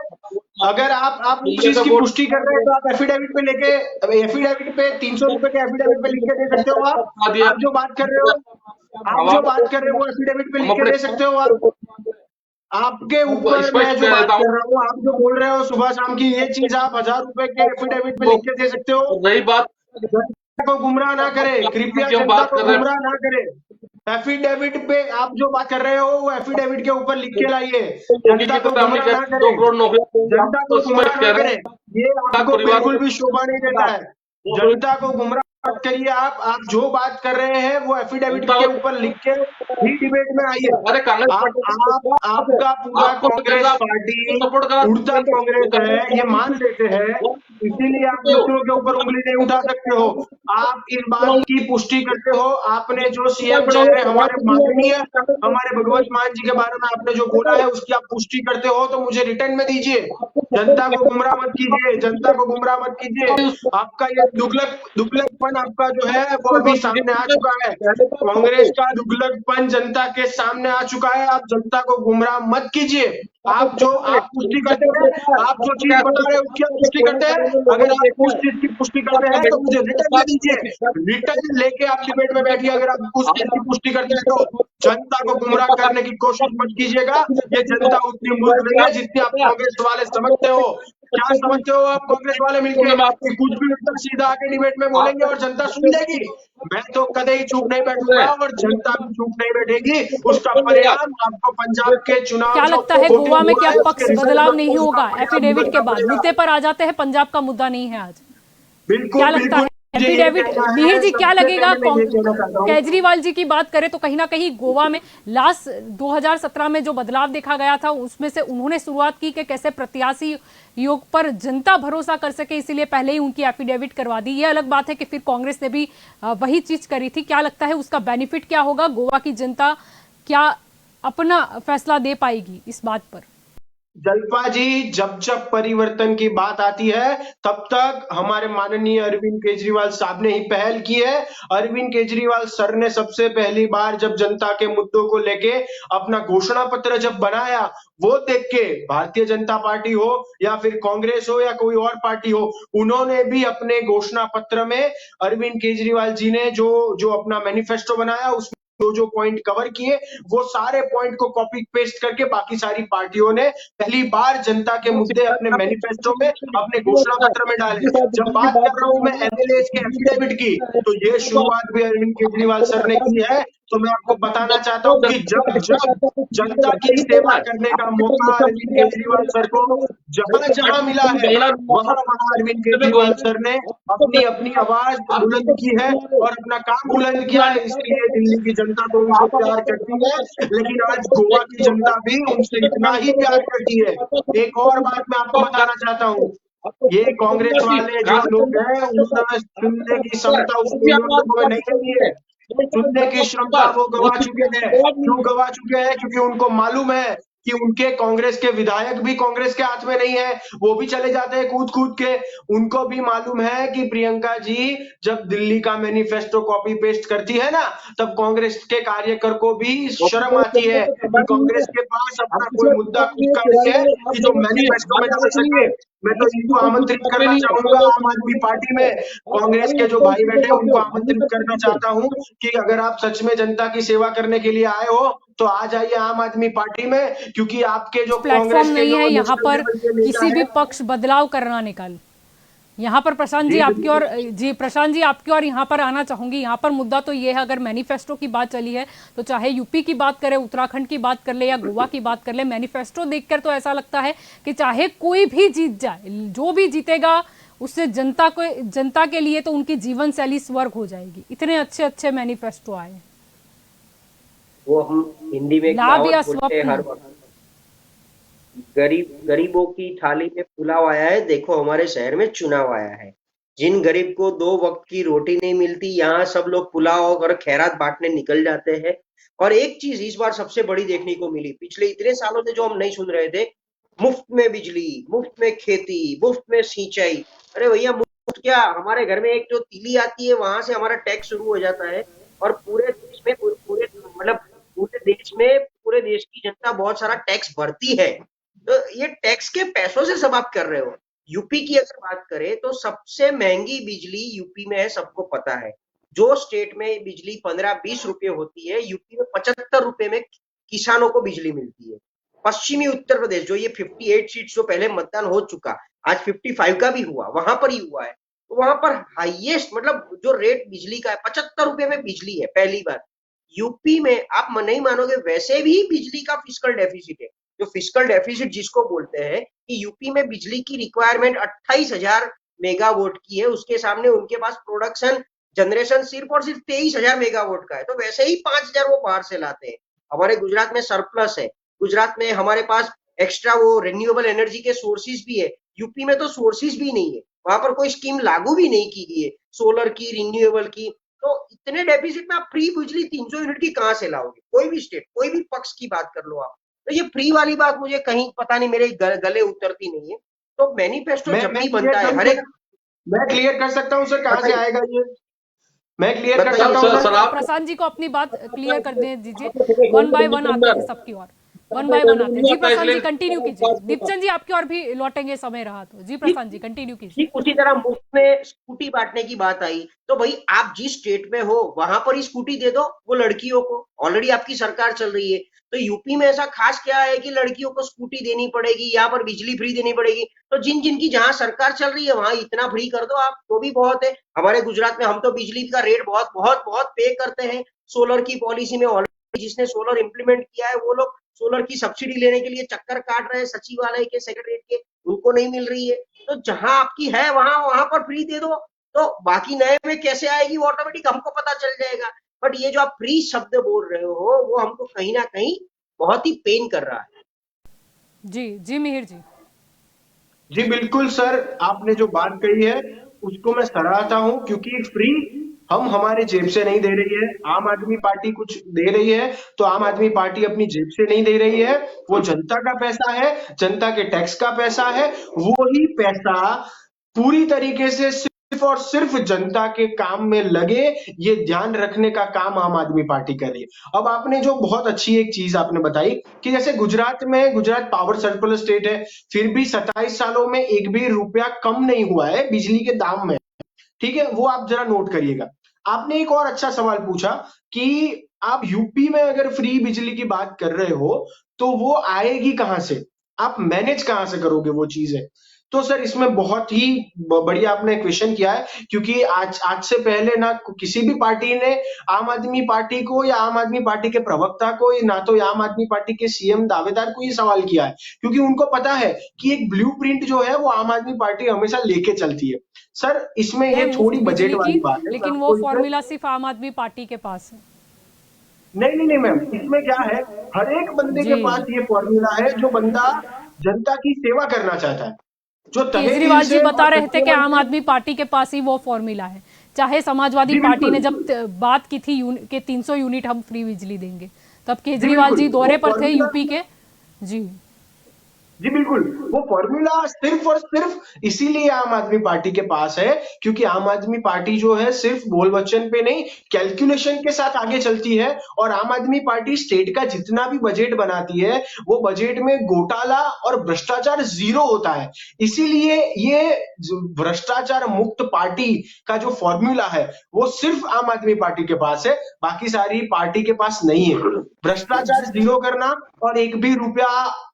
अगर आप उस चीज की पुष्टि कर रहे हैं तो आप एफिडेविट पे लेके, एफिडेविट पे 300 रुपए के एफिडेविट पे लिख के दे सकते हो। आप जो बात कर रहे हो वो एफिडेविट पे लिख के दे सकते हो। आप आपके ऊपर मैं जो बात कर रहा हूँ, आप जो बोल रहे हो सुबह शाम की, ये चीज आप 1000 रुपए के एफिडेविट पे लिख के दे सकते हो। रही बात, जनता को गुमराह ना करे, कृपया जनता को गुमराह ना करे। एफिडेविट पे आप जो बात कर रहे हो वो एफिडेविट के ऊपर लिख के लाइए। जनता को गुमराह ना करे, जनता को गुमराह ना करे। ये आपको परिवार बिल्कुल भी शोभा नहीं देता है। वो जनता को गुमराह मत करिए आप जो बात कर रहे हैं वो एफिडेविट जनता के ऊपर लिख के ही डिबेट में आइए। अरे कांग्रेस आप पार्टी आपका पूरा आपको कांग्रेस पार्टी सपोर्ट करा उड़ता कांग्रेस है, ये मान लेते हैं, इसीलिए आप दूसरों के ऊपर उंगली नहीं उठा सकते हो। आप इस बात की पुष्टि करते हो, आपने जो सीएम चेहरे हमारे माननीय हमारे भगवत मान जी के बारे में आपने जो बोला है उसकी आप पुष्टि करते हो तो मुझे रिटर्न में दीजिए। जनता को गुमराह मत कीजिए, जनता को गुमराह मत कीजिए। आपका ये दुगलकपन आपका जो है वो अभी सामने आ चुका है। कांग्रेस का दुगलकपन जनता के सामने आ चुका है। आप जनता को गुमराह मत कीजिए। आप पुष्टि करते हैं, आप जो चीज बता रहे हैं उसकी आप पुष्टि करते हैं। अगर आप उस चीज की पुष्टि करते हैं तो मुझे रिटर्न में दीजिए। रिटर्न लेके आप डिबेट में बैठिए। अगर आप उस चीज की पुष्टि करते हैं तो जनता को गुमराह करने की कोशिश मत कीजिएगा। ये जनता उतनी मूर्ख नहीं है जितनी आप कांग्रेस वाले समझते हो। क्या समझते हो आप कांग्रेस वाले मिलके कि कुछ भी उल्टा सीधा आके डिबेट में बोलेंगे और जनता सुन लेगी? मैं तो कदे ही चुप नहीं बैठूंगा और जनता भी चुप नहीं बैठेगी। उसका परिणाम आपको पंजाब के चुनाव क्या जो लगता है गोवा वोटिंग में हुआ क्या है पक्ष उसके रिजल्ट बदलाव में नहीं उसका होगा परिणाम एफिडेविट के भुगतना बाद? पड़ेगा। मुद्दे पर आ जाते हैं, पंजाब का मुद्दा नहीं है आज। बिल्कुल क्या लगता बिल्कुल है मुझे ये एफिडेविट कहना मिहिर है। जी, क्या सबसे लगेगा? पहले मैं ये कहना चाहता हूँ, केजरीवाल जी की बात करें तो कहीं ना कहीं गोवा में लास्ट 2017 में जो बदलाव देखा गया था उसमें से उन्होंने शुरुआत की कि कैसे प्रत्याशी योग पर जनता भरोसा कर सके, इसीलिए पहले ही उनकी एफिडेविट करवा दी। ये अलग बात है कि फिर कांग्रेस ने भी वही चीज करी थी। क्या लगता है उसका बेनिफिट क्या होगा? गोवा की जनता क्या अपना फैसला दे पाएगी इस बात पर? जल्पा जी, जब जब परिवर्तन की बात आती है तब तक हमारे माननीय अरविंद केजरीवाल साहब ने ही पहल की है। अरविंद केजरीवाल सर ने सबसे पहली बार जब जनता के मुद्दों को लेके अपना घोषणा पत्र जब बनाया, वो देख के भारतीय जनता पार्टी हो या फिर कांग्रेस हो या कोई और पार्टी हो, उन्होंने भी अपने घोषणा पत्र में अरविंद केजरीवाल जी ने जो जो अपना मैनिफेस्टो बनाया उसमें जो पॉइंट कवर किए वो सारे पॉइंट को कॉपी पेस्ट करके बाकी सारी पार्टियों ने पहली बार जनता के मुद्दे अपने मैनिफेस्टो में अपने घोषणा पत्र में डाले। जब बात कर रहा हूं मैं एमएलए के एफिडेविट की, तो ये शुरुआत भी अरविंद केजरीवाल सर ने की है। तो मैं आपको बताना चाहता हूं कि जब जब जनता की सेवा करने का मौका अरविंद केजरीवाल सर को जहां जहां मिला है वहां वहां अरविंद केजरीवाल सर ने अपनी अपनी आवाज बुलंद की है और अपना काम बुलंद किया है। इसलिए दिल्ली की जनता तो उनसे प्यार करती है, लेकिन आज गोवा की जनता भी उनसे इतना ही प्यार करती है। एक और बात मैं आपको बताना चाहता हूँ, ये कांग्रेस वाले जो लोग हैं उनमें सुनने की क्षमता उन लोगों में नहीं रही है। सुनने की क्षमता वो गवा चुके हैं। क्यों गवा चुके हैं? क्योंकि उनको मालूम है कि उनके कांग्रेस के विधायक भी कांग्रेस के हाथ में नहीं है, वो भी चले जाते हैं कूद कूद के। उनको भी मालूम है कि प्रियंका जी जब दिल्ली का मैनिफेस्टो कॉपी पेस्ट करती है ना, तब कांग्रेस के कार्यकर को भी शर्म आती है कि कांग्रेस के पास अपना कोई मुद्दा खुद का नहीं है कि जो मैनिफेस्टो में डाल सके। मैं तो इनको आमंत्रित करना चाहूंगा आम आदमी पार्टी में, कांग्रेस के जो भाई बैठे उनको आमंत्रित करना चाहता हूं कि अगर आप सच में जनता की सेवा करने के लिए आए हो तो आ जाइए आम आदमी पार्टी में, क्योंकि आपके जो प्लेटफॉर्म कांग्रेस के नहीं जो है यहाँ नेशनल पर लेवल के नेता किसी भी है। पक्ष बदलाव करना निकाल। यहाँ पर प्रशांत जी आपकी और प्रशांत जी आपकी और यहाँ पर आना चाहूंगी। यहाँ पर मुद्दा तो ये है, अगर मैनिफेस्टो की बात चली है तो चाहे यूपी की बात करें, उत्तराखंड की बात कर ले या गोवा की बात कर ले, मैनिफेस्टो देखकर तो ऐसा लगता है कि चाहे कोई भी जीत जाए, जो भी जीतेगा उससे जनता के लिए तो उनकी जीवन शैली स्वर्ग हो जाएगी। इतने अच्छे अच्छे मैनिफेस्टो आए हैं। वो हम हिंदी में लाभ या कहावत बोलते हैं हर स्वप्न? वक्त, गरीबों की थाली में पुलाव आया है, देखो हमारे शहर में चुनाव आया है। जिन गरीब को 2 वक्त की रोटी नहीं मिलती, यहाँ सब लोग पुलाव और खैरात बांटने निकल जाते हैं। और एक चीज इस बार सबसे बड़ी देखने को मिली, पिछले इतने सालों से जो हम नहीं सुन रहे थे, मुफ्त में बिजली, मुफ्त में खेती, मुफ्त में सिंचाई। अरे भैया मुफ्त क्या, हमारे घर में एक जो तीली आती है वहां से हमारा टैक्स शुरू हो जाता है। और पूरे देश में पूरे देश की जनता बहुत सारा टैक्स भरती है। तो ये टैक्स के पैसों से सब आप कर रहे हो। यूपी की अगर बात करें तो सबसे महंगी बिजली यूपी में है, सबको पता है। जो स्टेट में बिजली 15-20 रुपए होती है, यूपी में 75 रुपए में किसानों को बिजली मिलती है। पश्चिमी उत्तर प्रदेश, जो ये 58 सीट जो पहले मतदान हो चुका, आज 55 का भी हुआ, वहां पर ही हुआ है। तो वहां पर हाईएस्ट मतलब जो रेट बिजली का है, 75 रुपए में बिजली है पहली बार। यूपी में आप नहीं मानोगे, वैसे भी बिजली का फिस्कल डेफिसिट है। जो फिस्कल डेफिसिट जिसको बोलते हैं, कि यूपी में बिजली की रिक्वायरमेंट 28,000 मेगावाट की है, उसके सामने उनके पास प्रोडक्शन जनरेशन सिर्फ और सिर्फ 23,000 मेगावाट का है। तो वैसे ही 5,000 वो बाहर से लाते हैं। हमारे गुजरात में सरप्लस है, गुजरात में हमारे पास एक्स्ट्रा वो रिन्यूएबल एनर्जी के सोर्सेज भी है। यूपी में तो सोर्सेज भी नहीं है, वहां पर कोई स्कीम लागू भी नहीं की गई है सोलर की, रिन्यूएबल की। तो इतने डेफिसिट में आप फ्री बिजली 300 यूनिट की कहां से लाओगे? कोई भी स्टेट, कोई भी पक्ष की बात कर लो आप। तो ये फ्री वाली बात मुझे कहीं पता नहीं, मेरे गले उतरती नहीं है। तो मैनिफेस्टो मैं जब मैं भी क्लियर बनता है कर हर एक, मैं क्लियर कर सकता हूँ सर, कहाँ से बताइए आएगा ये? मैं क्लियर कर बताइए। सकता हूँ सर सर। आप प्रशांत जी को अपनी बात क्लियर कर दे दीजिए। आप तो वन बाय गोल्ड वन आते हैं डिफेंडर सबकी ओर, वन बाय वन आते हैं। जी आता है, प्रशांत जी इसलिए कंटिन्यू कीजिए। बात कर दीपचंद जी आपकी ओर भी लौटेंगे समय रहा तो। जी प्रशांत जी कंटिन्यू कीजिए। ठीक उसी तरह मुफ्त में स्कूटी बांटने की बात आई, तो भाई आप जिस स्टेट में हो वहां पर ही स्कूटी दे दो वो लड़कियों को। ऑलरेडी आपकी सरकार चल रही है, तो यूपी में ऐसा खास क्या है कि लड़कियों को स्कूटी देनी पड़ेगी, यहाँ पर बिजली फ्री देनी पड़ेगी? तो जिन जिनकी जहां सरकार चल रही है वहां इतना फ्री कर दो आप, तो भी बहुत है। हमारे गुजरात में हम तो बिजली का रेट बहुत बहुत बहुत पे करते हैं। सोलर की पॉलिसी में ऑलरेडी जिसने सोलर इंप्लीमेंट किया है वो लोग सोलर की सब्सिडी लेने के लिए चक्कर काट रहे हैं सचिवालय के, सेक्रेटरीट के, उनको नहीं मिल रही है। तो जहां आपकी है वहां वहां पर फ्री दे दो, तो बाकी नए में कैसे आएगी वो ऑटोमेटिक हमको पता चल जाएगा। बट ये जो आप फ्री शब्द बोल रहे हो वो हमको कहीं ना कहीं बहुत ही पेन कर रहा है। जी जी मिहिर जी। जी बिल्कुल सर, आपने जो बात कही है उसको मैं सराहता हूं, क्योंकि फ्री हम हमारे जेब से नहीं दे रही है। आम आदमी पार्टी कुछ दे रही है तो आम आदमी पार्टी अपनी जेब से नहीं दे रही है, वो जनता का पैसा है, जनता के टैक्स का पैसा है। वो ही पैसा पूरी तरीके से सिर्फ और सिर्फ जनता के काम में लगे, ये ध्यान रखने का काम आम आदमी पार्टी कर रही है। अब आपने जो बहुत अच्छी एक चीज आपने बताई कि जैसे गुजरात में, गुजरात पावर सरप्लस स्टेट है, फिर भी 27 सालों में एक भी रुपया कम नहीं हुआ है बिजली के दाम में। ठीक है, वो आप जरा नोट करिएगा। आपने एक और अच्छा सवाल पूछा कि आप यूपी में अगर फ्री बिजली की बात कर रहे हो तो वो आएगी कहां से, आप मैनेज कहां से करोगे वो चीजें? तो सर इसमें बहुत ही बढ़िया आपने क्वेश्चन किया है, क्योंकि आज से पहले ना किसी भी पार्टी ने आम आदमी पार्टी को या आम आदमी पार्टी के प्रवक्ता को, ना तो आम आदमी पार्टी के सीएम दावेदार को ये सवाल किया है, क्योंकि उनको पता है कि एक ब्लूप्रिंट जो है वो आम आदमी पार्टी हमेशा लेके चलती है। सर इसमें है ये मुफ्त थोड़ी बजट बिजली की, वाली बात है, मैं लेकिन वो आपको इसमें फॉर्मूला सिर्फ आम आदमी पार्टी के पास है। नहीं नहीं नहीं मैम, इसमें क्या है, हर एक बंदे के जी पास ये फॉर्मूला है जो बंदा जनता की सेवा करना चाहता है, जो तहे दिल केजरीवाल जी से बता और रहे थे सच्चे कि मन आम से। आदमी पार्टी के पास ही वो फॉर्मूला है। चाहे समाजवादी जी पार्टी ने बिल्कुल, जब बात की थी कि 300 यूनिट हम फ्री बिजली देंगे, तब जी केजरीवाल बिल्कुल जी वो दौरे पर थे फॉर्मूला, यूपी के। जी जी बिल्कुल, वो फॉर्मूला सिर्फ और सिर्फ इसीलिए आम आदमी पार्टी के पास है क्योंकि आम आदमी पार्टी जो है सिर्फ बोल वचन पे नहीं, कैलकुलेशन के साथ आगे चलती है। और आम आदमी पार्टी स्टेट का जितना भी बजट बनाती है वो बजट में घोटाला और भ्रष्टाचार जीरो होता है। इसीलिए ये भ्रष्टाचार मुक्त पार्टी का जो फॉर्मूला है वो सिर्फ आम आदमी पार्टी के पास है, बाकी सारी पार्टी के पास नहीं है। भ्रष्टाचार जीरो करना और एक भी रुपया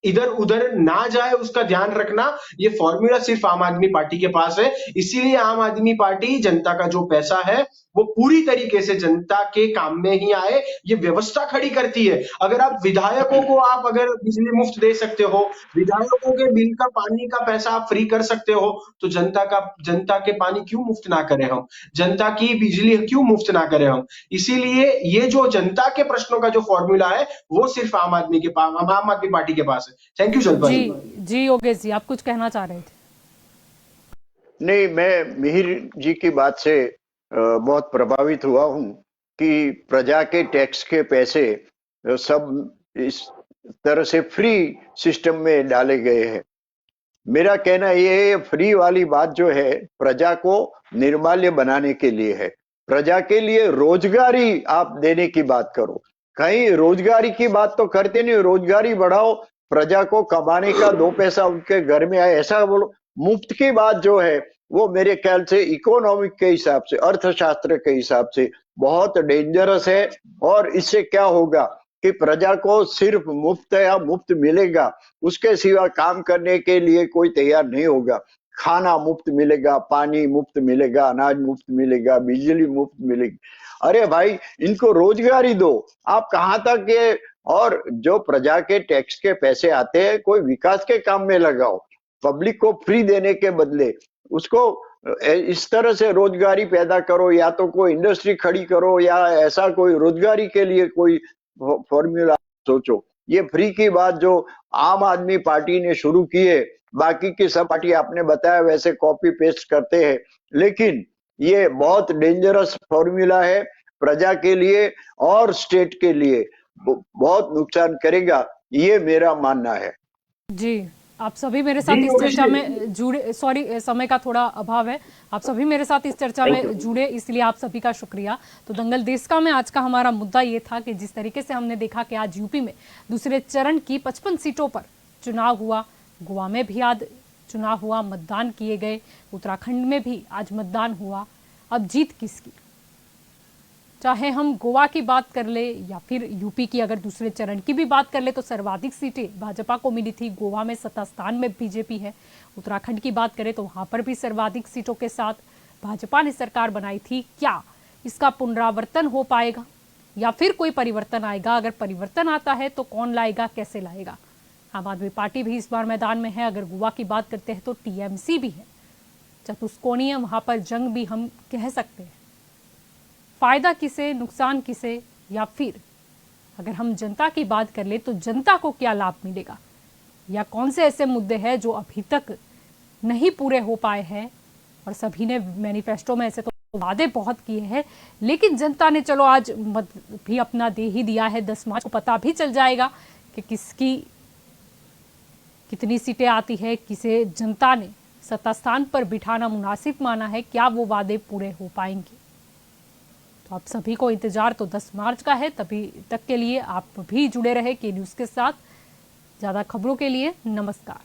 इधर उधर ना जाए उसका ध्यान रखना, ये फॉर्मूला सिर्फ आम आदमी पार्टी के पास है। इसीलिए आम आदमी पार्टी जनता का जो पैसा है वो पूरी तरीके से जनता के काम में ही आए, ये व्यवस्था खड़ी करती है। अगर आप विधायकों को आप अगर बिजली मुफ्त दे सकते हो, विधायकों के बिल का पानी का पैसा आप फ्री कर सकते हो, तो जनता के पानी क्यों मुफ्त ना करें हम, जनता की बिजली क्यों मुफ्त ना करें हम? इसीलिए ये जो जनता के प्रश्नों का जो फॉर्मूला है वो सिर्फ आम आदमी पार्टी के पास है। थैंक यू जल्पा जी जी। जी योगेश जी, आप कुछ कहना चाह रहे थे। नहीं, मैं मिहिर जी की बात से बहुत प्रभावित हुआ हूं कि प्रजा के टैक्स के पैसे सब इस तरह से फ्री सिस्टम में डाले गए हैं। मेरा कहना ये है, फ्री वाली बात जो है प्रजा को निर्माल्य बनाने के लिए है। प्रजा के लिए रोजगारी आप देने की बात करो, कहीं रोजगारी की बात तो करते नहीं। रोजगारी बढ़ाओ, प्रजा को कमाने का 2 पैसा उनके घर में आए, ऐसा बोलो। मुफ्त की बात जो है वो मेरे ख्याल से इकोनॉमिक के हिसाब से, अर्थशास्त्र के हिसाब से बहुत डेंजरस है। और इससे क्या होगा कि प्रजा को सिर्फ मुफ्त या मुफ्त मिलेगा, उसके सिवा काम करने के लिए कोई तैयार नहीं होगा। खाना मुफ्त मिलेगा, पानी मुफ्त मिलेगा, अनाज मुफ्त मिलेगा, बिजली मुफ्त मिलेगी। अरे भाई, इनको रोजगारी दो। आप कहां तक ये और जो प्रजा के टैक्स के पैसे आते हैं कोई विकास के काम में लगाओ, पब्लिक को फ्री देने के बदले उसको इस तरह से रोजगारी पैदा करो, या तो कोई इंडस्ट्री खड़ी करो या ऐसा कोई रोजगारी के लिए कोई फॉर्मूला सोचो। ये फ्री की बात जो आम आदमी पार्टी ने शुरू की है, बाकी की सब पार्टी आपने बताया वैसे कॉपी पेस्ट करते हैं, लेकिन ये बहुत डेंजरस फॉर्मूला है, प्रजा के लिए और स्टेट के लिए बहुत नुकसान करेगा, ये मेरा मानना है। जी, आप सभी मेरे साथ जी, इस योगेश चर्चा जी। में जुड़े, सॉरी समय का थोड़ा अभाव है, आप सभी मेरे साथ इस चर्चा में जुड़े, इसलिए आप सभी का शुक्रिया। तो दंगल देश का में आज का हमारा मुद्दा ये था कि जिस तरीके से हमने देखा कि आज यूपी में दूसरे चरण की 55 सीटों पर चुनाव हुआ, गोवा में भी आज चुनाव हुआ, मतदान किए गए, उत्तराखंड में भी आज मतदान हुआ। अब जीत किसकी, चाहे हम गोवा की बात कर ले या फिर यूपी की अगर दूसरे चरण की भी बात कर ले तो सर्वाधिक सीटें भाजपा को मिली थी, गोवा में 7 स्थान में बीजेपी है। उत्तराखंड की बात करें तो वहां पर भी सर्वाधिक सीटों के साथ भाजपा ने सरकार बनाई थी। क्या इसका पुनरावर्तन हो पाएगा या फिर कोई परिवर्तन आएगा? अगर परिवर्तन आता है तो कौन लाएगा, कैसे लाएगा? आम आदमी पार्टी भी इस बार मैदान में है। अगर गोवा की बात करते हैं तो टीएमसी भी है। चतुष्कोणीय वहां पर जंग भी हम कह सकते हैं। फायदा किसे, नुकसान किसे, या फिर अगर हम जनता की बात कर ले तो जनता को क्या लाभ मिलेगा, या कौन से ऐसे मुद्दे हैं जो अभी तक नहीं पूरे हो पाए हैं? और सभी ने मैनिफेस्टो में ऐसे तो वादे बहुत किए हैं, लेकिन जनता ने चलो आज मत भी अपना दे ही दिया है। 10 मार्च को पता भी चल जाएगा कि किसकी कितनी सीटें आती है, किसे जनता ने सत्ता स्थान पर बिठाना मुनासिब माना है, क्या वो वादे पूरे हो पाएंगे। तो आप सभी को इंतजार तो 10 मार्च का है। तभी तक के लिए आप भी जुड़े रहे के न्यूज़ के साथ। ज़्यादा खबरों के लिए नमस्कार।